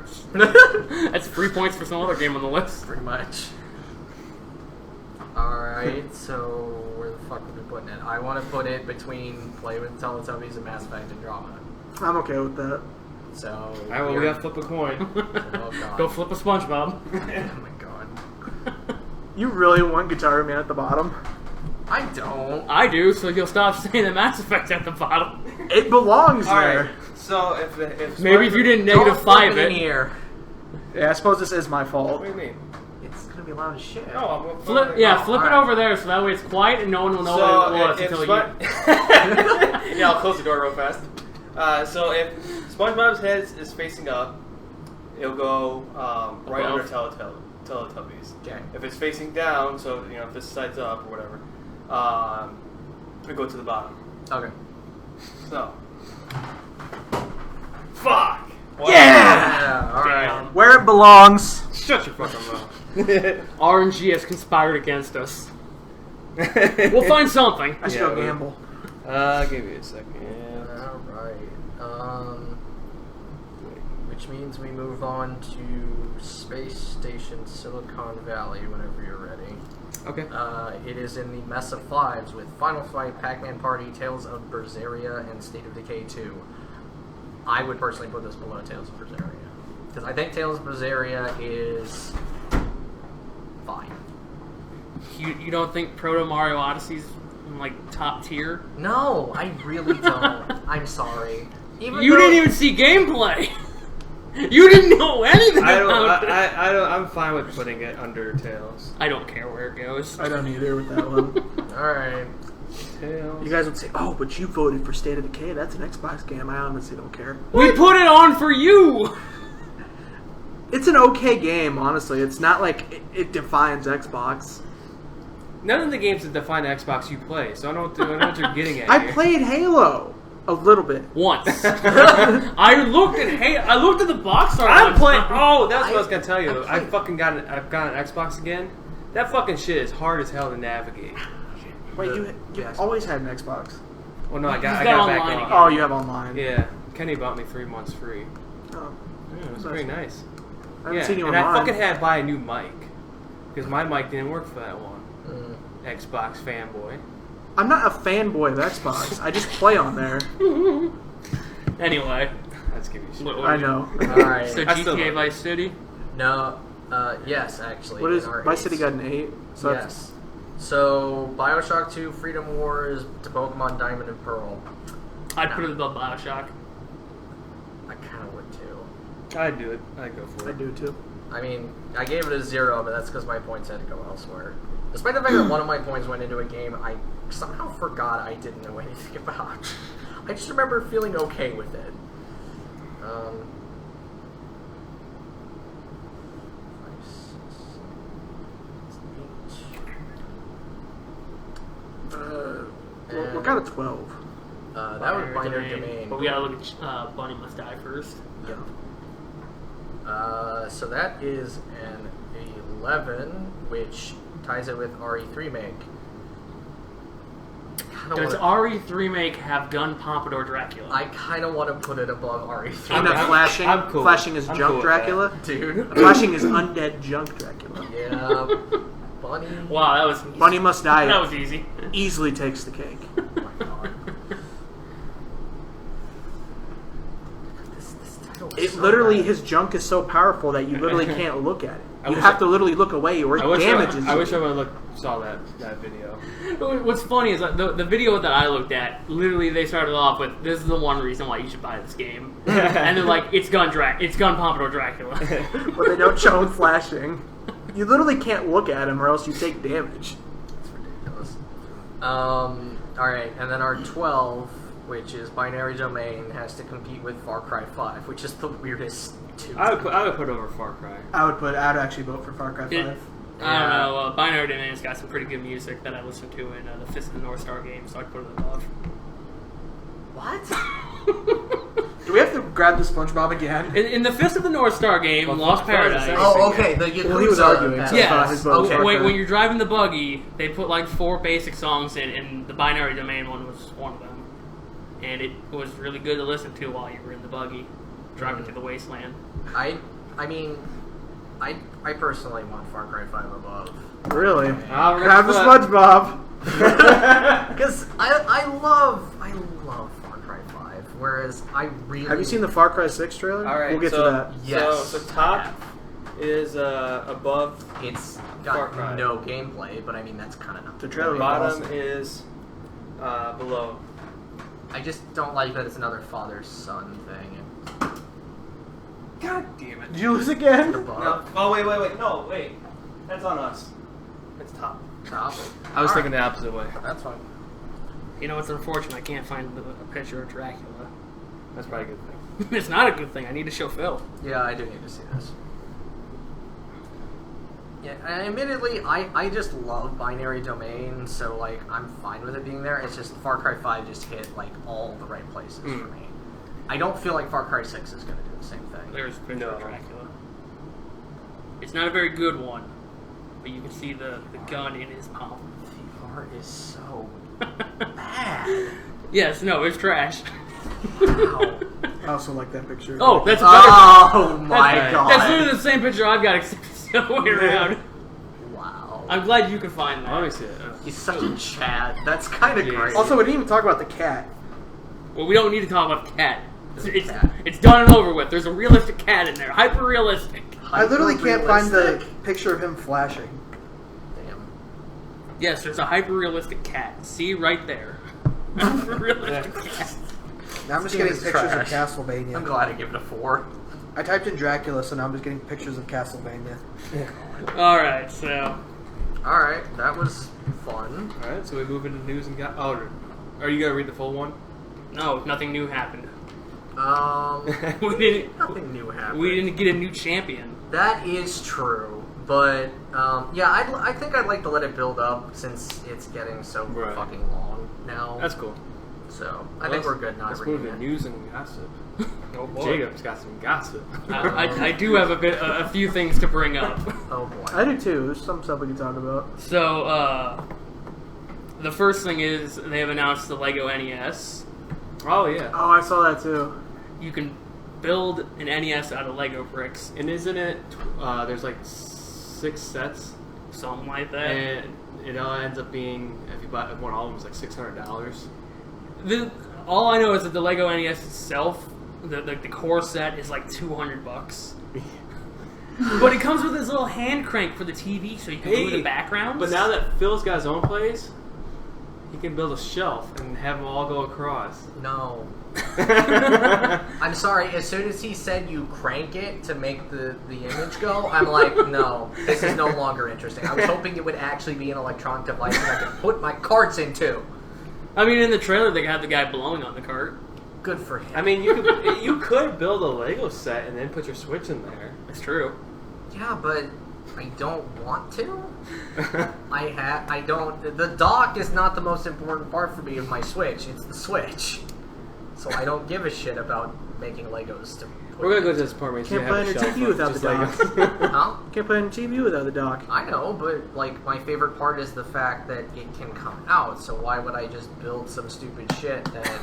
That's 3 points for some other game on the list. Pretty much. Alright, so where the fuck are we putting it? I want to put it between Play with Teletubbies and Mass Effect Andromeda. I'm okay with that. So. Alright, well, we gotta flip a coin. Oh god. Go flip a SpongeBob. Oh my god. You really want Guitar Man at the bottom? I don't. I do, so you'll stop saying that Mass Effect's at the bottom. It belongs there. Alright, so if Maybe if you didn't Don't -5 flip in it. here. Yeah, I suppose this is my fault. What do you mean? It's gonna be loud as shit. No, I'm gonna Flip, yeah, flip it alright. over there so that way it's quiet and no one will know So what it was if until you. yeah, I'll close the door real fast. So if SpongeBob's head is facing up, it'll go right Above. under Teletubbies. Okay. If it's facing down, so if this side's up or whatever, we go to the bottom. Okay. So, fuck. Wow. Yeah! Alright. Damn. Where it belongs. Shut your fucking mouth. RNG has conspired against us. We'll find something. I should Yeah, go we- gamble. Give me a second. Alright. Which means we move on to Space Station Silicon Valley whenever you're ready. Okay. It is in the mess of 5s with Final Fight, Pac-Man Party, Tales of Berseria, and State of Decay 2. I would personally put this below Tales of Berseria. Because I think Tales of Berseria is fine. You don't think Proto Mario Odyssey's like top tier? No, I really don't. I'm sorry. You didn't even see gameplay. You didn't know anything about it. I'm fine with putting it under Tails. I don't care where it goes. I don't either with that one. Alright. Tails. You guys would say, oh, but you voted for State of Decay. That's an Xbox game. I honestly don't care. We put it on for you. It's an okay game, honestly. It's not like it defines Xbox. None of the games that define Xbox you play, so I don't know what you're getting at I here. played Halo. A little bit. Once. I looked at the box art. I'm one playing. time. Oh, that's what I was gonna tell you. I I've got an Xbox again. That fucking shit is hard as hell to navigate. Wait, you Yes. always had an Xbox. Well, no, I got got back online on. again. Oh, you have online. Yeah, Kenny bought me 3 months free. Oh, Yeah, it was pretty nice. I haven't Yeah, seen you and online. I fucking had to buy a new mic because my mic didn't work for that one. Mm. Xbox fanboy. I'm not a fanboy of Xbox. I just play on there. Anyway. Let's give you shit. What- I know. Alright. So I still GTA love Vice City? No, yes, actually. What is in our Vice City eights. got an 8? So that's- Yes. So, Bioshock 2, Freedom Wars, to Pokemon Diamond and Pearl. I'd put it above Bioshock. I kind of would too. I'd do it. I'd go for I it. do too. I mean, I gave it a 0, but that's because my points had to go elsewhere. Despite the fact that one of my points went into a game I somehow forgot I didn't know anything about. I just remember feeling okay with it. What kind of 12? That was Binary Domain. But we gotta look at Bunny Must Die first. Yeah. So that is an 11, which ties it with RE3 Make. Does RE3 Make have Gun Pompadour Dracula? I kind of want to put it above RE3. And then flashing. I'm cool. Flashing is I'm junk cool with Dracula. Dude. Flashing is undead junk Dracula. Yeah. Bunny. Wow, that was easy. Bunny Must Die That was easy. easily takes the cake. Oh my god. This title is It so literally, bad. his junk is so powerful that you literally can't look at it. I You wish have I- to literally look away or it damages I you. wish I would have saw that video. What's funny is that the video that I looked at, literally they started off with, "This is the one reason why you should buy this game," and they're like, "It's Gun Pompadour Dracula." But they don't show him flashing. You literally can't look at him or else you take damage. It's ridiculous. Alright, and then our 12, which is Binary Domain, has to compete with Far Cry 5, which is the weirdest two. I would put over Far Cry. I'd actually vote for Far Cry 5. I don't know. Binary Domain's got some pretty good music that I listened to in the Fist of the North Star game, so I'd put it above. What? Do we have to grab the SpongeBob again? In the Fist of the North Star game, Well, Lost Far Cry is the Paradise. same. Oh, okay, the Yakuza. Well, he was arguing, pass. so Yes. his vote was Far When Cry. you're driving the buggy, they put like 4 basic songs in, and the Binary Domain one was one of them. And it was really good to listen to while you were in the buggy, driving through the wasteland. I mean, I personally want Far Cry 5 above. Really? I'll Grab the remember SpongeBob. Because I love Far Cry 5, whereas I really... Have you seen the Far Cry 6 trailer? All right, We'll get so, to that. Yes. So top is above. It's Far got Cry. no gameplay, but I mean, that's kind of not... The trailer was Bottom awesome. is below. I just don't like that it's another father-son thing. God damn it. Did you lose again? Above. No. Oh wait. No, wait. That's on us. It's top. Top. I was All thinking right. the opposite way. That's fine. You know, it's unfortunate I can't find a picture of Dracula. That's probably a good thing. It's not a good thing. I need to show Phil. Yeah, I do need to see this. Yeah, and admittedly, I just love Binary Domain, so, like, I'm fine with it being there. It's just Far Cry 5 just hit, like, all the right places for me. I don't feel like Far Cry 6 is going to do the same thing. There's a picture No. of Dracula. It's not a very good one, but you can see the gun in his palm. The art is so bad. Yes, no, it's trash. Wow. I also like that picture. Oh, that's a better. Oh my that's, god. That's literally the same picture I've got, except it's the other way around. Wow. I'm glad you can find that. Let me see it. He's such a Chad. That's kind of Jeez. great. Also, we didn't even talk about the cat. Well, we don't need to talk about the cat. It's, cat. it's done and over with. There's a realistic cat in there. Hyper realistic. I literally can't find the Hyper-realistic? picture of him flashing. Damn. Yes, there's a hyper realistic cat. See right there. Hyper realistic cat. Now I'm just This game getting is pictures trash. of Castlevania. I'm glad I give it a 4. I typed in Dracula, so now I'm just getting pictures of Castlevania. Alright, so. Alright, that was fun. All right, so we move into news and got. Oh, are you gonna read the full one? No, nothing new happened. We We nothing new happened. didn't get a new champion. That is true, but yeah, I think I'd like to let it build up since it's getting so Right. fucking long now. That's cool. So I think we're good not Let's reading move to it. news and gossip. Oh boy. Jacob's got some gossip. I do have a few things to bring up. Oh boy. I do too. There's some stuff we can talk about. So, the first thing is they have announced the Lego NES. Oh yeah. Oh, I saw that too. You can build an NES out of Lego bricks, And isn't it? There's like 6 sets, something like that. and it all ends up being, if you buy one all of them, it's like $600. All I know is that the Lego NES itself, the core set, is like $200. But it comes with this little hand crank for the TV, so you can move the backgrounds. But now that Phil's got his own place, he can build a shelf and have them all go across. No. I'm sorry, as soon as he said you crank it to make the image go, I'm like, no, this is no longer interesting. I was hoping it would actually be an electronic device that I could put my carts into. I mean, in the trailer, they had the guy blowing on the cart. Good for him. I mean, you could build a Lego set and then put your Switch in there. It's true. Yeah, but I don't want to. I don't. The dock is not the most important part for me of my Switch. It's the Switch. So I don't give a shit about making Legos to put We're gonna go to this part where you Can't have play a on your shelf TV of without just the dock. Legos. Huh? Can't play on TV without the dock. I know, but like my favorite part is the fact that it can come out. So why would I just build some stupid shit that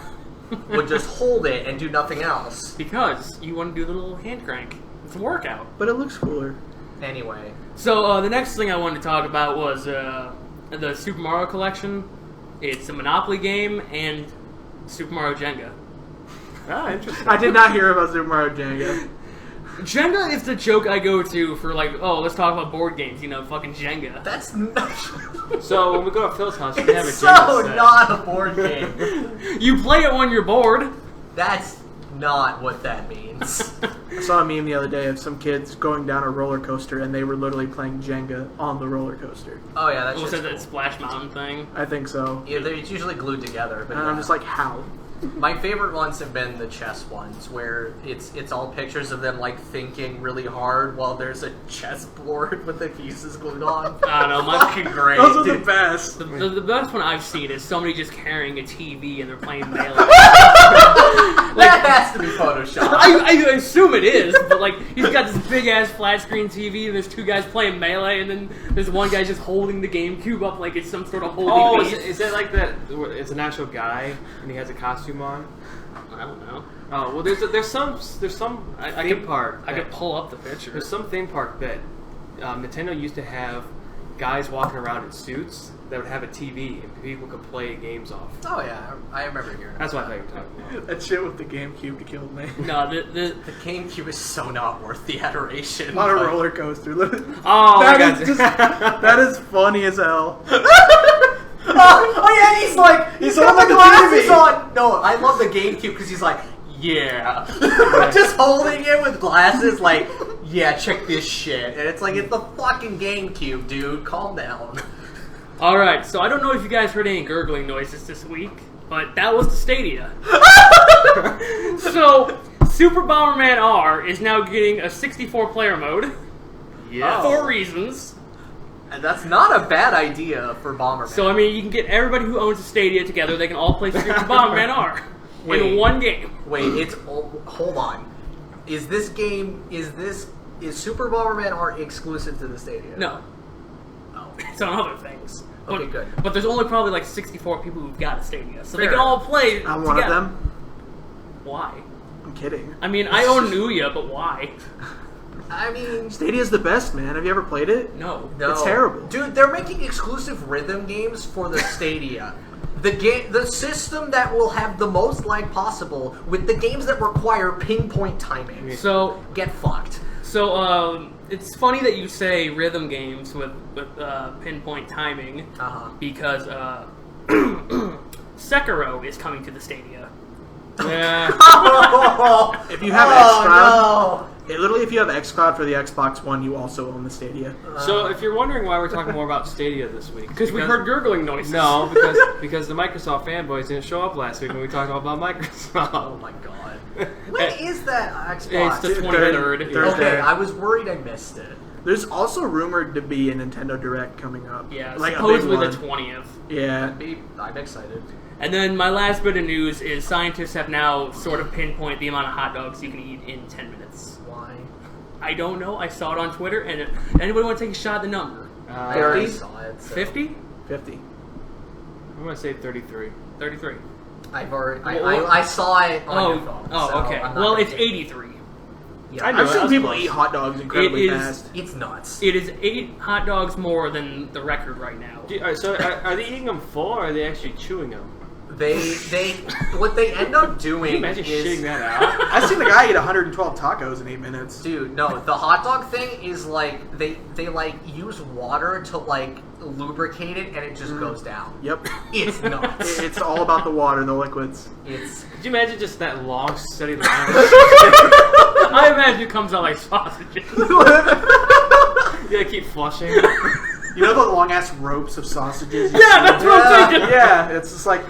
would just hold it and do nothing else? Because you want to do the little hand crank. It's a workout. But it looks cooler. Anyway, So the next thing I wanted to talk about was the Super Mario collection. It's a Monopoly game and Super Mario Jenga. Ah, interesting. I did not hear about Super Mario Jenga. Jenga is the joke I go to for like, oh, let's talk about board games. You know, fucking Jenga. that's not. So when we go to Phil's house, you can have a It's Jenga so set. not a board game. You play it when you're bored. That's not what that means. I saw a meme the other day of some kids going down a roller coaster and they were literally playing Jenga on the roller coaster. Oh yeah, that's Was just it that cool. Splash Mountain thing? I think so. Yeah, it's usually glued together. But And I'm yeah. just like, how? My favorite ones have been the chess ones, where it's all pictures of them like thinking really hard while there's a chessboard with the pieces glued on. I don't know. My, Fucking great. Those are the dude. best. the best one I've seen is somebody just carrying a TV and they're playing Melee. That has to be Photoshop. I assume it is, but like he's got this big ass flat screen TV and there's two guys playing Melee and then there's one guy just holding the GameCube up like it's some sort of holy Oh, beast. is it like that? It's an actual guy and he has a costume on. I don't know. Oh well, there's some I theme could park. I that- could pull up the picture. There's some theme park that Nintendo used to have guys walking around in suits that would have a TV and people could play games off. Oh yeah, I remember hearing. That's what I about thought you were talking about. That shit with the GameCube killed me. No, the The GameCube is so not worth the adoration. On a but- roller coaster. Oh my That god! is just, that is funny as hell. Oh yeah, he's like he's got holding the the glasses TV. on. No, I love the GameCube because he's like, yeah, just holding it with glasses, like, yeah, check this shit, and it's like it's the fucking GameCube, dude. Calm down. All right, so I don't know if you guys heard any gurgling noises this week, but that was the Stadia. So, Super Bomberman R is now getting a 64-player mode Yeah. for reasons. And that's not a bad idea for Bomberman. So, I mean, you can get everybody who owns a Stadia together. They can all play Super Bomberman R in Wait. one game. Wait, hold on. Is Super Bomberman R exclusive to the Stadia? No, Oh. it's on other things. But, Okay, good. But there's only probably like 64 people who've got a Stadia, so they Fair can all play I'm together. one of them. Why? I'm kidding. I mean, I own Nuya, but why? I mean, Stadia's the best, man. Have you ever played it? No. no. It's terrible. Dude, they're making exclusive rhythm games for the Stadia. The system that will have the most lag possible with the games that require pinpoint timing. So, Get fucked. it's funny that you say rhythm games with pinpoint timing Uh-huh. because Sekiro is coming to the Stadia. Yeah. If you have Oh, literally, if you have xCloud for the Xbox One, you also own the Stadia. So if you're wondering why we're talking more about Stadia this week, Because we heard gurgling noises. No, because the Microsoft fanboys didn't show up last week when we talked about Microsoft. Oh my god. When is that Xbox? It's the Dude, 23rd. Thursday. Okay, I was worried I missed it. There's also rumored to be a Nintendo Direct coming up. Yeah, like supposedly a big the one. 20th. Yeah. I'm excited. And then my last bit of news is scientists have now sort of pinpoint the amount of hot dogs you can eat in 10 minutes. Why? I don't know. I saw it on Twitter, and anybody want to take a shot at the number? I already 50? saw it. So. 50? 50. I'm gonna say 33. 33. I've already. Well, I saw it on your phone. Oh, so okay. I'm not Well, gonna it's say- 83. Yeah, I know. I've seen that's people close. eat hot dogs incredibly It is- fast. It's nuts. It is 8 hot dogs more than the record right now. So are they eating them full, or are they actually chewing them? They what they end up Can doing you imagine is shitting that out? I've seen the guy eat 112 tacos in 8 minutes. dude, no, the hot dog thing is like they like use water to like lubricate it and it just goes down. Yep. It's nuts. It's all about the water, the liquids. It's Could you imagine just that long, steady line? I imagine it comes out like sausages. You gotta keep flushing. You know the long ass ropes of sausages? Yeah, that's what I'm thinking. Yeah, it's just like,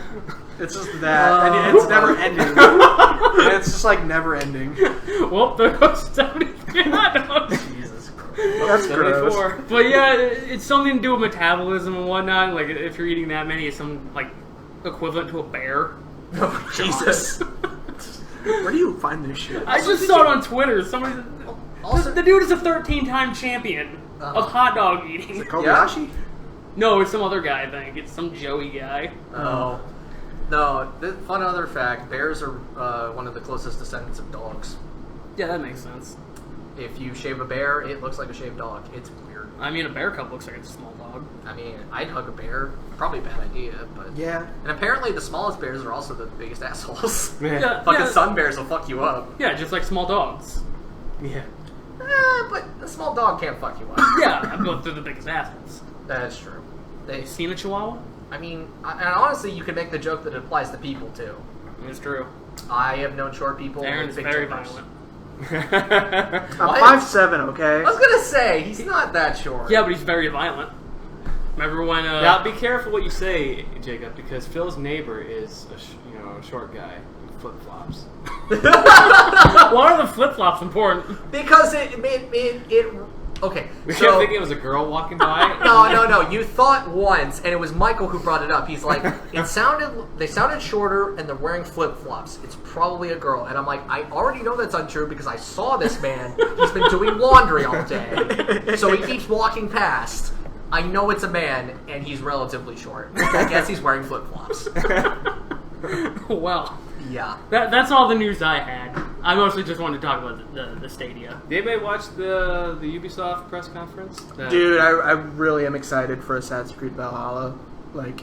it's just that, and it's never ending. And it's just like never ending. Well, there goes 73 hot dogs. Jesus Christ. That's gross. 74. But yeah, it's something to do with metabolism and whatnot. Like, if you're eating that many, it's some like equivalent to a bear. Oh, Jesus. Where do you find this shit? I just saw it on Twitter. Somebody, Also- the dude is a 13-time champion of hot dog eating. Kobayashi? No, it's some other guy. I think it's some Joey guy. Oh. No, fun other fact, bears are one of the closest descendants of dogs. Yeah, that makes sense. If you shave a bear, it looks like a shaved dog. It's weird. I mean, a bear cub looks like it's a small dog. I mean, I'd hug a bear. Probably a bad idea, but... Yeah. And apparently the smallest bears are also the biggest assholes. Yeah. Fucking sun bears will fuck you up. Yeah, just like small dogs. Yeah. But a small dog can't fuck you up. Yeah, but they're the biggest assholes. That's true. They, You seen a chihuahua? I mean, and honestly, you can make the joke that it applies to people, too. It's true. I have known short people Aaron's with big very timbers. violent. I'm What? 5'7", okay? I was gonna say, he's not that short. Yeah, but he's very violent. Remember when? Now be careful what you say, Jacob, because Phil's neighbor is a short guy with flip flops. Why are the flip flops important? Because it okay, We kept so... thinking it was a girl walking by. No. You thought once, and it was Michael who brought it up. He's like, they sounded shorter, and they're wearing flip flops. It's probably a girl, and I'm like, I already know that's untrue because I saw this man. He's been doing laundry all day, so he keeps walking past. I know it's a man, and he's relatively short. I guess he's wearing flip flops. Well, Yeah. that's all the news I had. I mostly just wanted to talk about the Stadia. Did anybody watch the Ubisoft press conference? Dude, I really am excited for Assassin's Creed Valhalla. Like,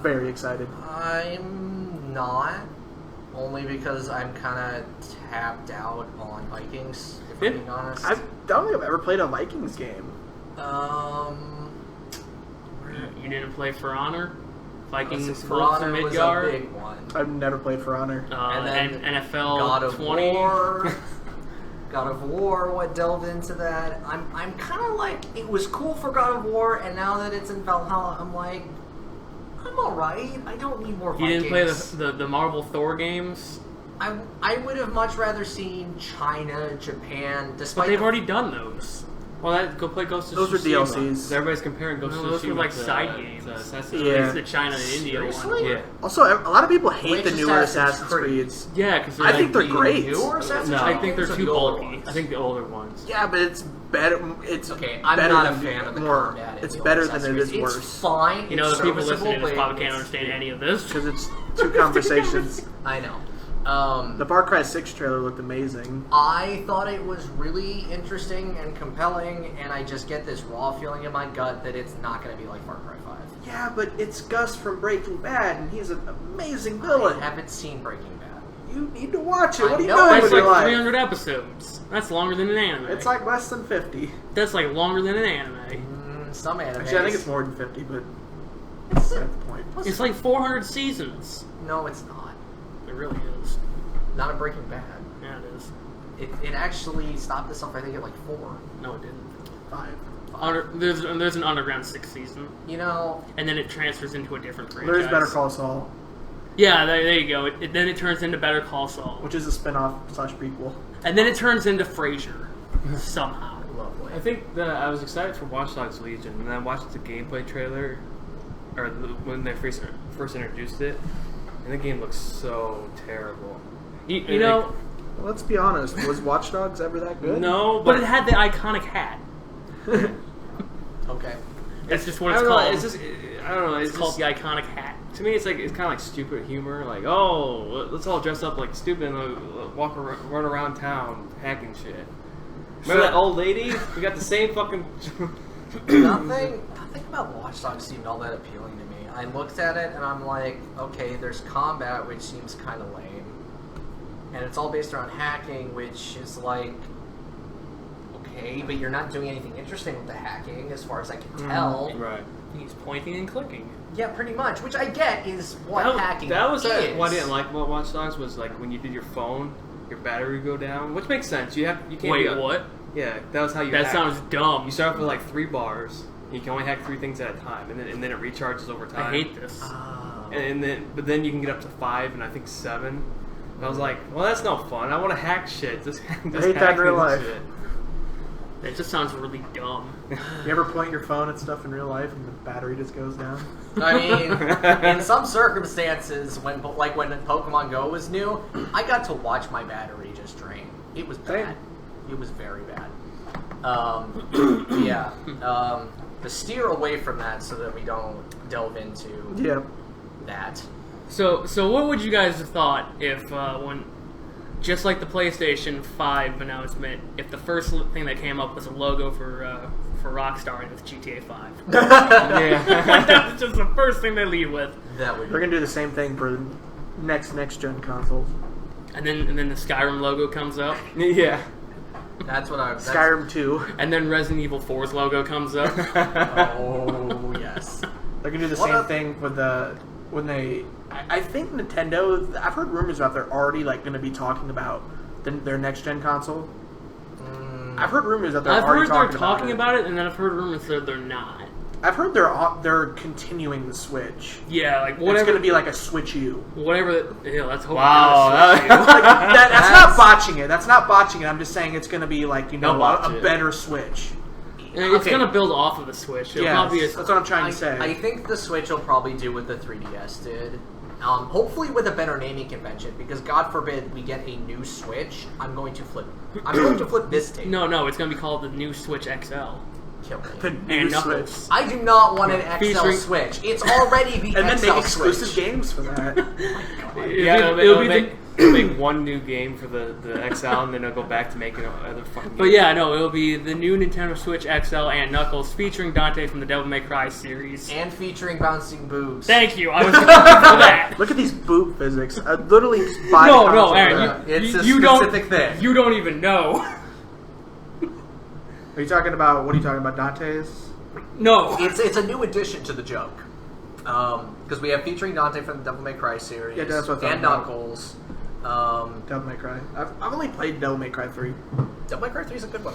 very excited. I'm not. Only because I'm kind of tapped out on Vikings, if I'm being honest. I don't think I've ever played a Vikings game. You didn't play For Honor? Vikings, For Wolves of Honor was a Midgard? big one. I've never played For Honor. And then NFL God of 20. War. God of War, what delved into that. I'm kind of like, it was cool for God of War, and now that it's in Valhalla, I'm like, I'm alright. I don't need more You Vikings. didn't play the Marvel Thor games? I would have much rather seen China, Japan, But despite they've the- already done those. Well, go play Ghost of Those were Tsushima. DLCs. Everybody's comparing Ghost No, of those Tsushima were like to, side games. to Assassin's Yeah. Creed. It's the China and India one. Seriously? Yeah. Also, a lot of people hate Which the newer Assassin's Assassin's Creed? Creeds. Yeah, because I think they're the great. newer Assassin's No. Creed I think they're games or too the older bulky. ones? I think the older ones. Yeah, but it's better. It's Okay, I'm better not a than fan of the more. combat. in It's the better old than it Assassin's is Creed. worse. It's fine. You know, it's the people listening to serviceable, this but probably can't it's- understand any of this. Because it's two conversations. I know. The Far Cry 6 trailer looked amazing. I thought it was really interesting and compelling, and I just get this raw feeling in my gut that it's not going to be like Far Cry 5. Yeah, but it's Gus from Breaking Bad, and he's an amazing villain. I haven't seen Breaking Bad. You need to watch it. I What are you know, doing That's with like your life? 300 episodes. That's longer than an anime. It's like less than 50. That's like longer than an anime. Some animes. Actually, I think it's more than 50, but that's the point. It's like 400 seasons. No, it's not. It really is. Not a Breaking Bad. Yeah, it is. It actually stopped itself, I think, at like 4. No, it didn't. 5. There's an Underground 6th season, You know, and then it transfers into a different franchise. There's Better Call Saul, Yeah, there you go. Then it turns into Better Call Saul, which is a spin-off / prequel. and then it turns into Frasier somehow. lovely. I think that I was excited for Watch Dogs Legion, and then I watched the gameplay trailer, when they first introduced it, and the game looks so terrible. You know, Let's be honest. Was Watch Dogs ever that good? No, but it had the iconic hat. Okay. That's just what I it's don't know, called. it's just, I don't know. It's called just, the iconic hat. to me, it's kind of like stupid humor. Like, oh, let's all dress up like stupid and run around town hacking shit. Remember that old lady? We got the same fucking. Nothing about Watch Dogs seemed all that appealing to me. I looked at it and I'm like, okay, there's combat, which seems kind of lame, and it's all based around hacking, which is like, okay, but you're not doing anything interesting with the hacking, as far as I can tell. Right. He's pointing and clicking. Yeah, pretty much. Which I get is what hacking That was is. what I didn't like about Watch Dogs was like when you did your phone, your battery would go down, which makes sense. You can't. Wait, what? Yeah, that was how you. That hacked. sounds dumb. You start off with like 3 bars. You can only hack 3 things at a time, and then it recharges over time. I hate this. Oh. But then you can get up to 5 and I think 7. And I was like, well, that's no fun. I want to hack shit. Just hate that in real life. Shit. It just sounds really dumb. You ever point your phone at stuff in real life and the battery just goes down? I mean, in some circumstances, when Pokemon Go was new, I got to watch my battery just drain. It was bad. Same. It was very bad. Yeah. To steer away from that so that we don't delve into Yeah. that. So what would you guys have thought if when, just like the PlayStation 5 announcement, if the first thing that came up was a logo for Rockstar and it was GTA 5? Yeah. Like, that's just the first thing they lead with. That would They're gonna do the same thing for next gen consoles. And then the Skyrim logo comes up, Yeah. That's what I. Skyrim 2. and then Resident Evil 4's logo comes up. Oh yes. They're gonna do the What same a- thing with when they. I think Nintendo. I've heard rumors about they're already like going to be talking about their next gen console. I've heard rumors that they're I've already heard they're talking talking about it, and then I've heard rumors that they're not. I've heard they're continuing the Switch. Yeah, like It's whatever. going to be like a Switch U. Whatever. Yeah, let's hope. Wow, it's not a Switch U. Like, that's That's- not botching it. That's not botching it. I'm just saying it's going to be like They'll botch a it. better Switch. It's Okay. gonna build off of the Switch. It'll Yeah, probably that's what I'm trying to say. I think the Switch will probably do what the 3DS did. Hopefully with a better naming convention, because God forbid we get a new Switch, I'm going to flip this tape. no, it's gonna be called the new Switch XL. Kill me. the new And Switch. Knuckles. I do not want an XL Featuring- Switch. It's already the And then XL make exclusive Switch. games for that. Yeah, It'll be they'll make one new game for the XL, and then they'll go back to making other fucking. But games. yeah, no, it'll be the new Nintendo Switch XL and Knuckles, featuring Dante from the Devil May Cry series. And featuring bouncing boobs. Thank you. I was going for that. Look at these boob physics. I literally buy No, the no, console Aaron, for It's you, a you specific don't. thing. You don't even know. that. Are you talking about? What are you talking about? Dante's? No. It's a new addition to the joke. Because we have featuring Dante from the Devil May Cry series. Yeah, that's what I'm talking and about. Knuckles. Devil May Cry. I've only played Devil May Cry 3. Devil May Cry 3 is a good one.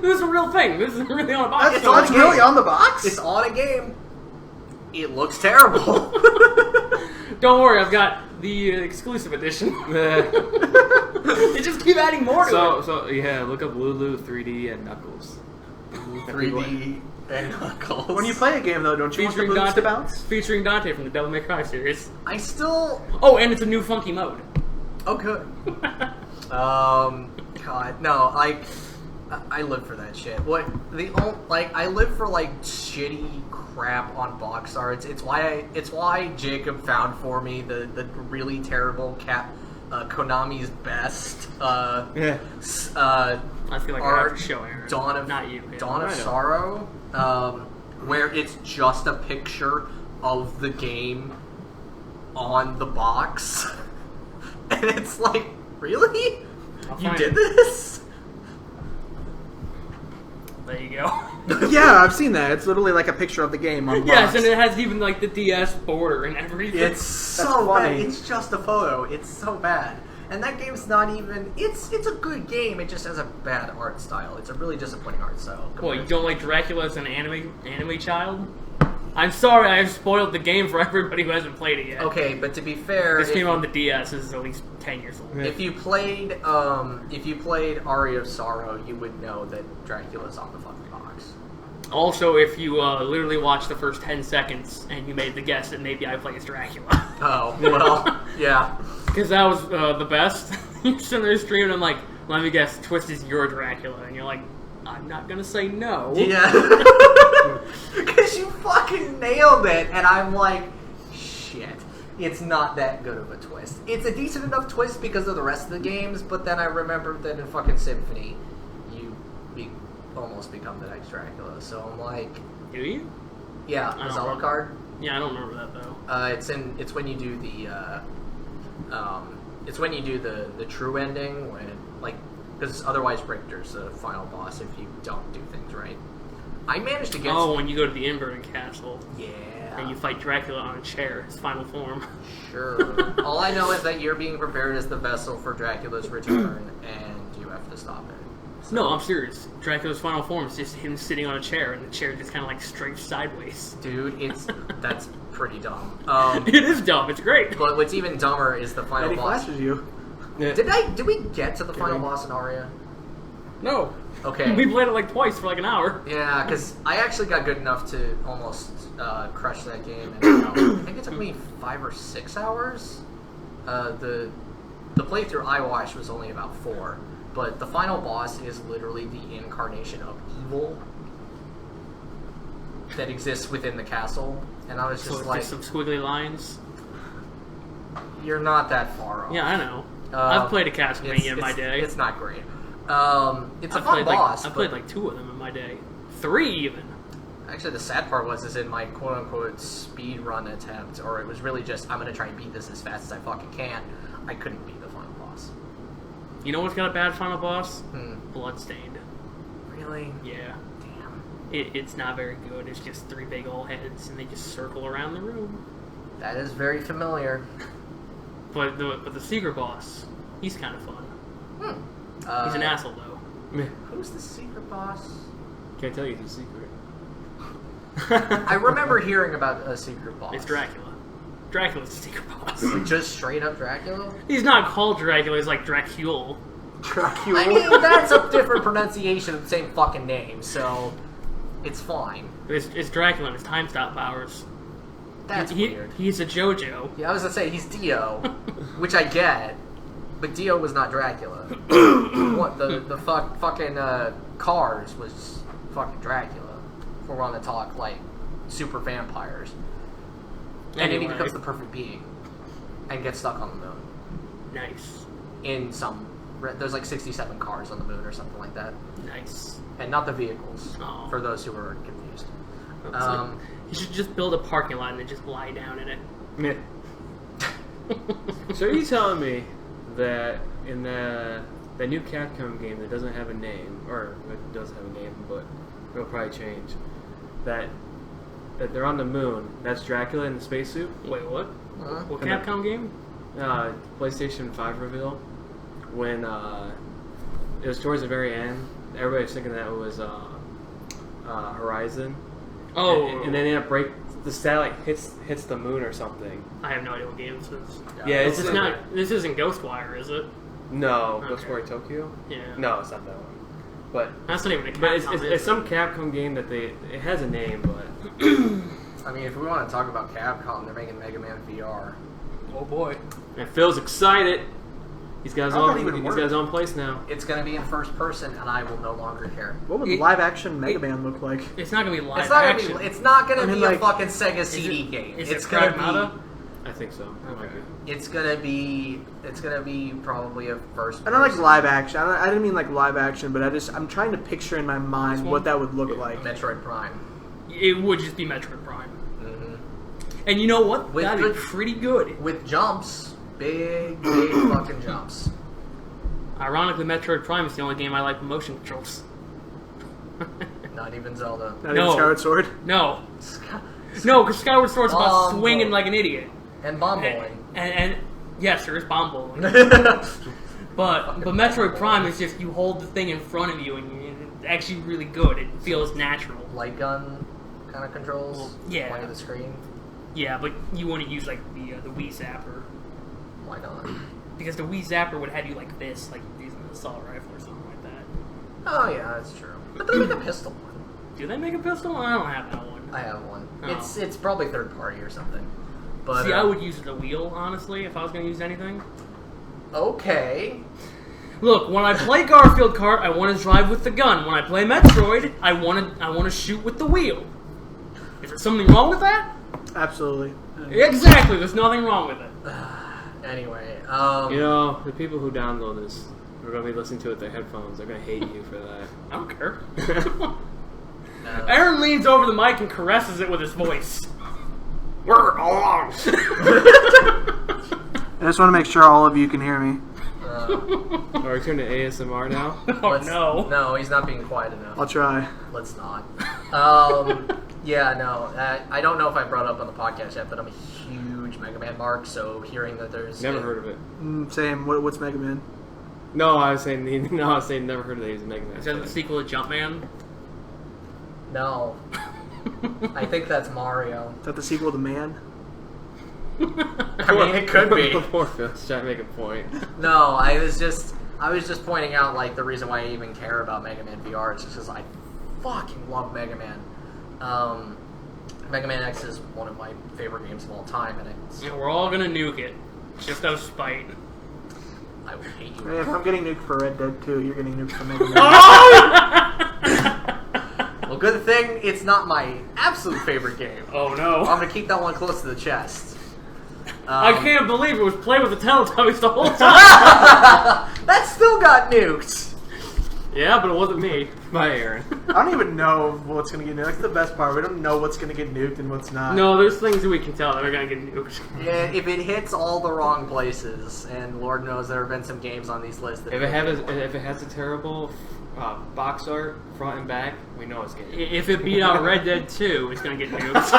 This is a real thing. This is really on a box. It's on It's a really game. on the box? It's on a game. It looks terrible. Don't worry, I've got the exclusive edition. They just keep adding more to it. So yeah, look up Lulu 3D and Knuckles. 3D and Knuckles. When you play a game, though, don't you want the Featuring boobs Dante, to bounce? featuring Dante from the Devil May Cry series. I still... Oh, and it's a new funky mode. Oh, good. God, no, like... I live for that shit. I live for like shitty crap on box arts. It's why Jacob found for me the really terrible Konami's best Yeah. I feel like I art have to show Aaron. Dawn of Not you. yeah. Dawn of I know. Sorrow, where it's just a picture of the game on the box, and it's like, really? I'll You find did it. this? There you go. Yeah, I've seen that. It's literally like a picture of the game on the Yes, box. and it has even like the DS border and everything. It's so bad. funny. It's just a photo. It's so bad. And that game's not even... It's a good game. It just has a bad art style. It's a really disappointing art style. What, you don't like Dracula as an anime child? I'm sorry, I have spoiled the game for everybody who hasn't played it yet. Okay, but to be fair, This came on the DS. This is at least 10 years old. if you played Aria of Sorrow, you would know that Dracula's on the fucking box. Also, if you literally watched the first 10 seconds and you made the guess that maybe I play as Dracula. Oh, well, yeah. Because that was the best. You're sitting there streaming, I'm like, let me guess, Twist is your Dracula. And you're like, I'm not going to say no. Yeah. Because you fucking nailed it, and I'm like, shit. It's not that good of a twist. It's a decent enough twist because of the rest of the games, but then I remembered that in fucking Symphony, you almost become the next Dracula. So I'm like, Do you? yeah, I the don't Alucard card. Yeah, I don't remember that, though. It's when you do the true ending when because otherwise Richter's the final boss if you don't do things right. I managed to get When you go to the Inverted Castle yeah, and you fight Dracula on a chair, his final form. sure. All I know is that you're being prepared as the vessel for Dracula's return, and you have to stop it. So, No, I'm serious. Dracula's final form is just him sitting on a chair, and the chair just kind of like strafes sideways. dude, that's pretty dumb. It is dumb. It's great. But what's even dumber is the final And he boss. flashes you. Yeah. Did we get to the final boss in Aria? No. Okay. We played it like twice for like an hour. Yeah, because I actually got good enough to almost crush that game. And, I think it took me 5 or 6 hours. The playthrough I watched was only about 4. But the final boss is literally the incarnation of evil that exists within the castle. And I was So just it's like, just some squiggly lines. you're not that far off. Yeah, I know. I've played a Castlevania in my day. It's not great. It's a I've fun played boss. I played but- like 2 of them in my day. 3 even. Actually, the sad part was in my quote-unquote speed run attempt, or it was really just, I'm going to try and beat this as fast as I fucking can, I couldn't beat the final boss. You know what's got a bad final boss? Hmm. Bloodstained. Really? Yeah. Damn. It's not very good. It's just 3 big old heads, and they just circle around the room. That is very familiar. But the secret boss, he's kind of fun. Hmm. He's an asshole though. Meh. Who's the secret boss? Can't tell you the secret. I remember hearing about a secret boss. It's Dracula. Dracula's the secret boss. Just straight up Dracula? He's not called Dracula. He's like Dracule. Dracula. I mean, that's a different pronunciation of the same fucking name, so it's fine. It's Dracula and his time stop powers. That's weird. He's a JoJo. Yeah, I was gonna say he's Dio, which I get, but Dio was not Dracula. What the fucking Cars was fucking Dracula. If we're gonna talk like super vampires, and then he Anyway. becomes the perfect being and gets stuck on the moon. Nice. In some, there's like 67 cars on the moon or something like that, Nice. and not the vehicles. Oh. For those who are confused. You should just build a parking lot and then just lie down in it. Meh. So are you telling me that in the new Capcom game that doesn't have a name, or it does have a name, but it'll probably change, that they're on the moon, that's Dracula in the spacesuit? Wait, what? Huh? What And Capcom game? PlayStation 5 reveal, when it was towards the very end, everybody was thinking that it was Horizon. Oh, And then it the satellite hits the moon or something. I have no idea what game this is. Yeah, This is not. This isn't Ghostwire, is it? No, Okay. Ghostwire Tokyo? Yeah. No, it's not that one. But That's not even a Capcom. But it's is some Capcom game that it has a name, but I mean, if we want to talk about Capcom, they're making Mega Man VR. Oh boy. and Phil's excited. He's got his How'd that own. even He's work? got his own place now. It's going to be in first person, and I will no longer care. What would It- live action Mega Man look like? It's not gonna be live It's not action. gonna be. It's not gonna I mean, be like, a fucking Sega Is CD it- game. Is It's it gonna Pragmata? I think so. It might be. It's gonna be. It's gonna be probably a first. I don't like person live action. I didn't mean like live action, but I'm trying to picture in my mind This one? what that would look Yeah. like. Metroid Prime. It would just be Metroid Prime. hmm And you know what? With That'd be good- pretty good. With jumps, big fucking jumps. Ironically, Metroid Prime is the only game I like with motion controls. Not even Zelda. Not No. even Skyward Sword. No. No, because Skyward Sword's about Bomb swinging bowling. like an idiot. And bomb And, bowling. and yes, there is bomb bowling. But Metroid Prime is just you hold the thing in front of you and it's actually really good. It feels natural. Light gun. kind of controls. Well, yeah. Pointing the screen. Yeah, but you want to use like the Wii Zapper Why not? because the Wii Zapper would have you like this, like using an assault rifle or something like that. Oh yeah, that's true. But they make a pistol one. Do they make a pistol? I don't have that one. I have one. Oh. It's probably third party or something. But See, I would use the wheel honestly if I was going to use anything. Okay. Look, when I play Garfield Kart, I want to drive with the gun. When I play Metroid, I want to shoot with the wheel. Is there something wrong with that? Absolutely. Exactly. There's nothing wrong with it. Anyway, You know, the people who download this are going to be listening to it with their headphones. They're going to hate you for that. I don't care. Aaron leans over the mic and caresses it with his voice. We're along. I just want to make sure all of you can hear me. Are we turning to ASMR now? Oh no. No, he's not being quiet enough. I'll try. Let's not. Yeah, no. I don't know if I brought it up on the podcast yet, but I'm a huge Mega Man mark, so hearing that there's... Never heard of it. Same. What's Mega Man? No, I was saying never heard of it. He's a Mega Man. Is that the sequel to Jumpman? No. I think that's Mario. Is that the sequel to Man? I mean, it could be. Before Phil's trying to make a point. No, I was just pointing out, like, the reason why I even care about Mega Man VR is just because I fucking love Mega Man. Mega Man X is one of my favorite games of all time, and it's... Yeah, we're all gonna nuke it. Just out of spite. I would hate you. Hey, if I'm getting nuked for Red Dead 2, you're getting nuked for Mega Man. Well, good thing it's not my absolute favorite game. Oh no. I'm gonna keep that one close to the chest. I can't believe it was played with the Teletubbies the whole time. That still got nuked. Yeah, but it wasn't me. Bye, Aaron. I don't even know what's going to get nuked. That's the best part. We don't know what's going to get nuked and what's not. No, there's things that we can tell that are gonna get nuked. Yeah, if it hits all the wrong places, and Lord knows there have been some games on these lists that... If it has a terrible box art, front and back, we know it's getting. If it beat out Red Dead 2, it's gonna get nuked.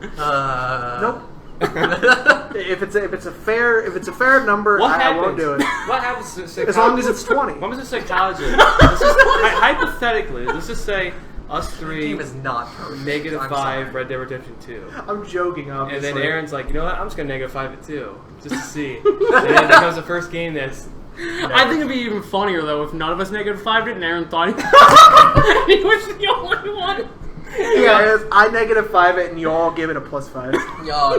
Nope. if it's a fair number, I won't do it. What happens to As long as it's 20. What was the psychologist? Hypothetically, let's just say us The three game is not perfect. negative I'm 5 sorry. Red Dead Redemption 2. I'm joking, And obviously. then Aaron's like, you know what? I'm just gonna negative 5 it too, just to see. And then it becomes the first game that's. I think it'd be even funnier though if none of us negative 5'd it and Aaron thought he was the only one. Yeah, I negative 5 it, and you all give it a +5. Yeah.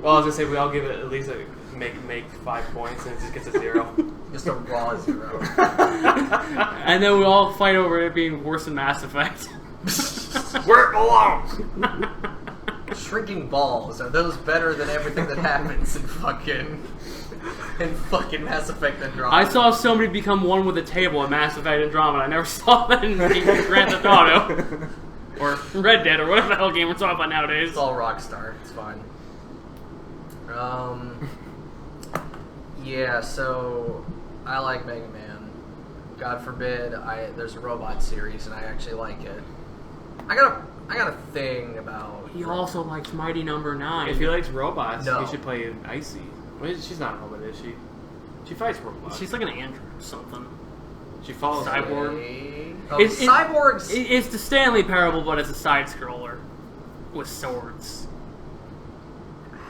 Well, I was gonna say we all give it at least make 5 points, and it just gets a 0. Just a raw 0. And then we all fight over it being worse than Mass Effect. Where it belongs. Shrinking balls, are those better than everything that happens in fucking Mass Effect Andromeda? I saw somebody become one with a table in Mass Effect Andromeda. I never saw that in Grand Theft Auto. Or Red Dead, or whatever the hell game we're talking about nowadays. It's all Rockstar. It's fine. Yeah, so I like Mega Man. God forbid there's a robot series and I actually like it. I got a thing about... He also likes Mighty Number 9. If he likes robots, No. he should play Icy. She's not a robot, is she? She fights robots. She's like an android or something. She follows Cyborg. Oh, It- it- Cyborgs... It's the Stanley Parable, but it's a side-scroller. With swords.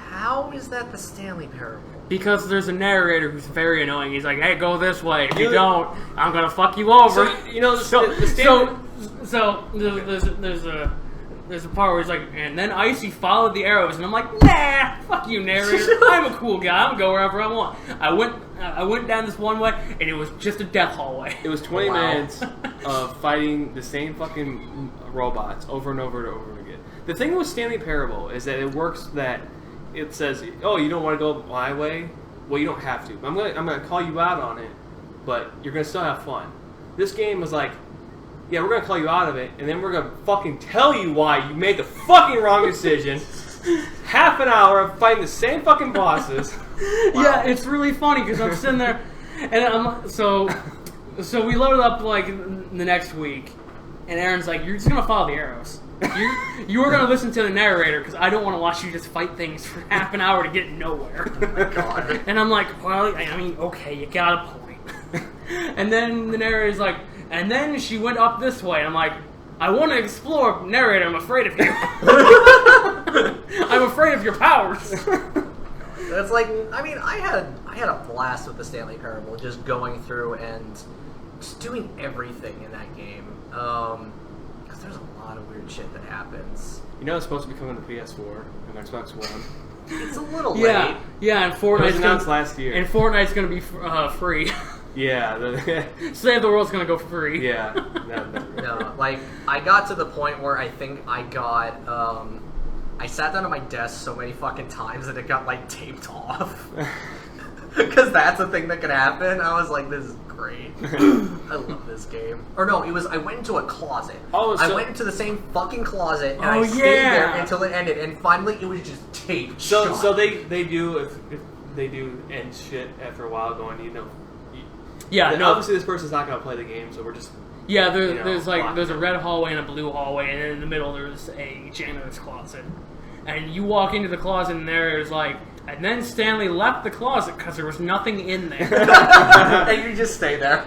How is that the Stanley Parable? Because there's a narrator who's very annoying. He's like, hey, go this way. If you You- don't, I'm gonna fuck you over. So, you know, the standard... So there's a part where he's like, and then Icy followed the arrows, and I'm like, nah, fuck you, narrator. I'm a cool guy. I'll go wherever I want. I went down this one way, and it was just a death hallway. It was 20 Wow. minutes of fighting the same fucking robots over and over and over again. The thing with Stanley Parable is that it works that it says, oh, you don't want to go my way? Well, you don't have to. I'm gonna call you out on it, but you're gonna still have fun. This game was like, yeah, we're gonna call you out of it, and then we're gonna fucking tell you why you made the fucking wrong decision. Half an hour of fighting the same fucking bosses. Yeah, it's really funny because I'm sitting there, and so we loaded up like the next week, and Aaron's like, "You're just gonna follow the arrows. You're gonna listen to the narrator because I don't want to watch you just fight things for half an hour to get nowhere." God. And I'm like, "Well, I mean, okay, you got a point." And then the narrator's like, "And then she went up this way." And I'm like, I want to explore. Narrator, I'm afraid of you. I'm afraid of your powers. It's like, I mean, I had a blast with the Stanley Parable, just going through and just doing everything in that game. Because there's a lot of weird shit that happens. You know it's supposed to be coming to PS4 and Xbox One. It's a little Yeah, late. yeah, and It was Fortnite's announced gonna, last year. and Fortnite's gonna be free. Yeah. Save the World's gonna go for free. Yeah. No, like, I got to the point where I think I got, I sat down at my desk so many fucking times that it got, like, taped off. Because that's a thing that can happen. I was like, this is great. I love this game. Or no, I went into a closet. Oh, I so- went into the same fucking closet, and Oh, I stayed there yeah. until it ended, and finally it was just taped So shut. they do if they do end shit after a while going, Yeah, then no, obviously this person's not gonna play the game, so we're just yeah. you know, There's like locked there's a in. red hallway and a blue hallway, and in the middle there's a janitor's closet. And you walk into the closet, and there's like, and then Stanley left the closet because there was nothing in there. and you just stay there.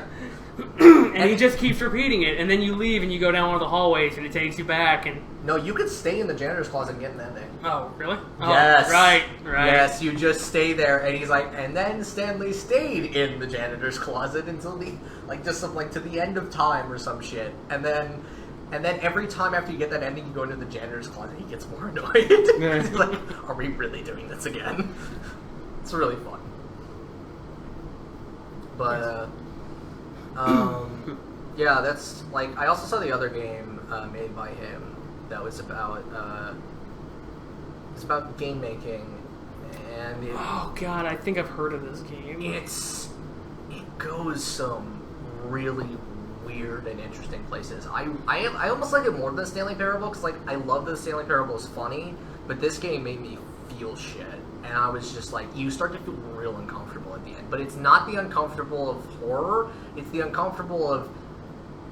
And he just keeps repeating it, and then you leave and you go down one of the hallways, and it takes you back. And No, you could stay in the janitor's closet and get an ending. oh, really? Oh, Yes. right. Yes, you just stay there, and he's like, and then Stanley stayed in the janitor's closet until to the end of time or some shit, and then every time after you get that ending, you go into the janitor's closet, he gets more annoyed. He's like, are we really doing this again? It's really fun. But, yeah, that's, like, I also saw the other game made by him that was about, it's about game making, and Oh god, I think I've heard of this game. it goes some really weird and interesting places. I almost like it more than the Stanley Parable, because, like, I love that the Stanley Parable is funny, but this game made me feel shit. And I was just like, you start to feel real uncomfortable at the end. But it's not the uncomfortable of horror, it's the uncomfortable of,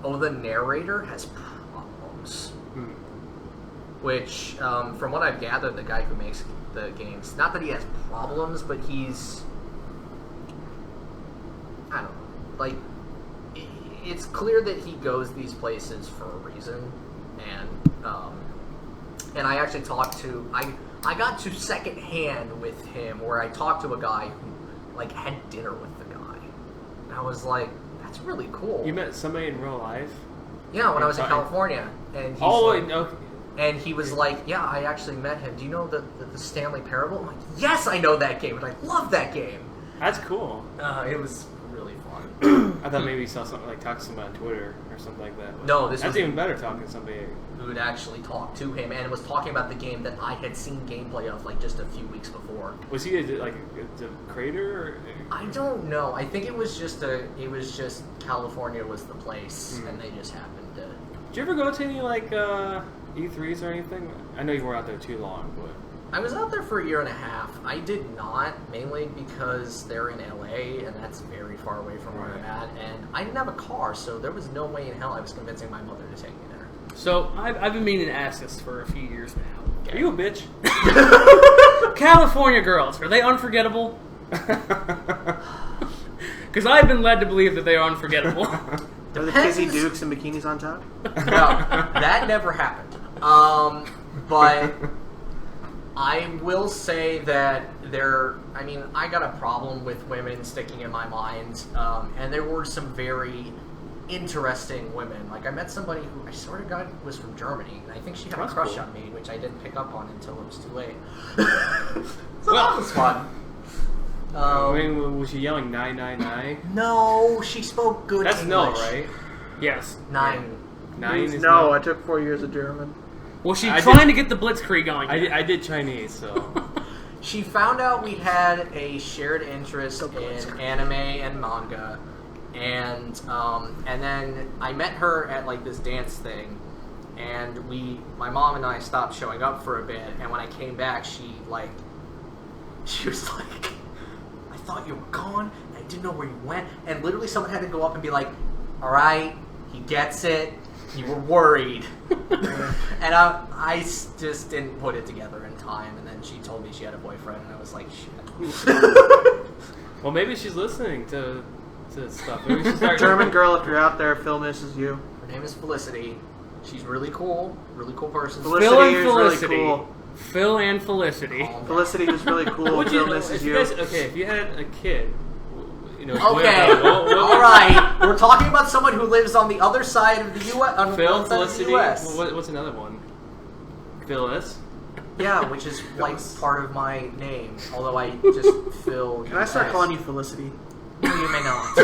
oh, the narrator has problems. Which, from what I've gathered, the guy who makes the games, not that he has problems, but he's, I don't know, like, it's clear that he goes these places for a reason, and I actually talked to, I got to second hand with him, where I talked to a guy who, like, had dinner with the guy, and I was like, that's really cool. You met somebody in real life? Yeah, when I was in Fine. California, and he's Oh, like, wait, no. and he was like, yeah, I actually met him. Do you know the Stanley Parable? I'm like, yes, I know that game, and I love that game. That's cool. It was really fun. I thought maybe you saw something like talk to somebody on Twitter or something like that. No, this That's was even better talking to somebody. who had actually talked to him and was talking about the game that I had seen gameplay of, like, just a few weeks before. Was he like the creator? Or? I don't know. I think it was just California was the place, and they just happened to. Did you ever go to any like E3s or anything? I know you weren't out there too long, but I was out there for a year and a half. I did not, mainly because they're in LA, and that's very far away from where I'm at, and I didn't have a car, so there was no way in hell I was convincing my mother to take me there. So I've been meaning to ask this for a few years now. are you a bitch? California girls, are they unforgettable? Because I've been led to believe that they are unforgettable. Are the Depends. Kizzy Dukes and bikinis on top? No, that never happened. But I will say that I got a problem with women sticking in my mind, and there were some very interesting women. Like, I met somebody who I swear to God was from Germany, and I think she had That's a crush cool. on me, which I didn't pick up on until it was too late. So Well- that was fun. I mean, was she yelling 999? No, she spoke good That's English. no, right? Yes. 9. 9 is No, I took 4 years of German. Well, she's I trying to get the Blitzkrieg going. I did Chinese, so She found out we had a shared interest in anime and manga, and then I met her at, like, this dance thing, and my mom and I stopped showing up for a bit, and when I came back, she was like, I thought you were gone, and I didn't know where you went, and literally someone had to go up and be like, alright, he gets it, you were worried. And I just didn't put it together in time, and then she told me she had a boyfriend, and I was like, shit. well, maybe she's listening to stuff. Maybe she's starting German girl, if you're out there, Phil misses you. Her name is Felicity. She's really cool person. Felicity Phil and is really Felicity. cool. Phil and Felicity. Calm down. Felicity is really cool. Would Phil you, misses if you. you guys, okay, if you had a kid, you know, Okay, all right. We're talking about someone who lives on the other side of the U.S. On the Phil, other side of the Felicity. U.S. What's another one? Phyllis. Yeah, which is like part of my name. Although I just feel. Can I start calling you Felicity? No, you may not.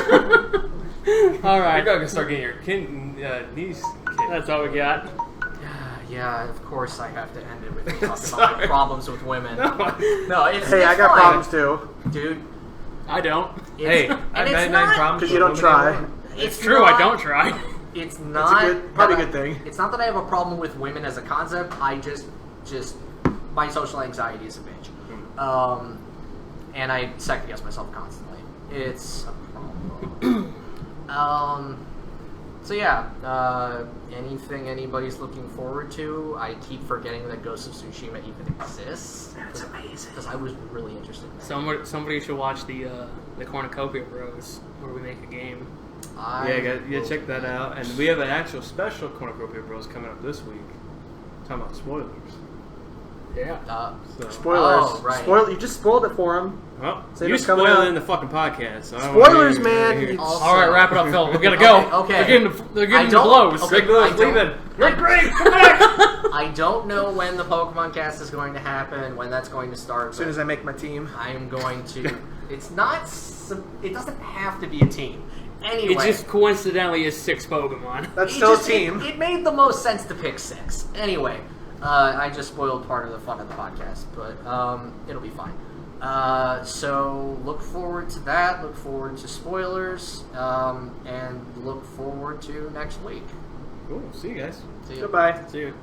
All You're right. gonna start getting your niece. That's all we got. Yeah, of course I have to end it with me talking about Sorry. my problems with women. No. No, it's Hey, it's I got fine. problems too. dude. I don't. Hey, It's- I have and it's 99 not- problems. Because you don't with try. women. It's true. I don't try. It's not probably a that good thing. It's not that I have a problem with women as a concept. I just my social anxiety is a bitch, and I second guess myself constantly. It's a problem. So yeah, anything anybody's looking forward to? I keep forgetting that Ghost of Tsushima even exists. That's amazing. Because I was really interested in that. Somebody should watch the Cornucopia Bros, where we make a game. Yeah, check that out. And we have an actual special Cornucopia Bros coming up this week. Talking about spoilers. Yeah. So, Spoilers. Oh, right. You just spoiled it for him. well, Save you us coming spoiled out. it in the fucking podcast. So I don't wanna Spoilers, hear- man. hear- You- Also- All right, wrap it up, Phil. We gotta go. Okay. They're getting I the don't- blows. okay. Rick Lewis I don't- leaving. I- Great, come back! I don't know when the Pokemon cast is going to happen, when that's going to start. As soon as I make my team. I am going to. It's not. It doesn't have to be a team. Anyway, It just coincidentally is 6 Pokemon. That's it still just- a team. It made the most sense to pick 6. Anyway, I just spoiled part of the fun of the podcast, but it'll be fine. So look forward to that. Look forward to spoilers, and look forward to next week. Cool. See you guys. See you. Goodbye. See you.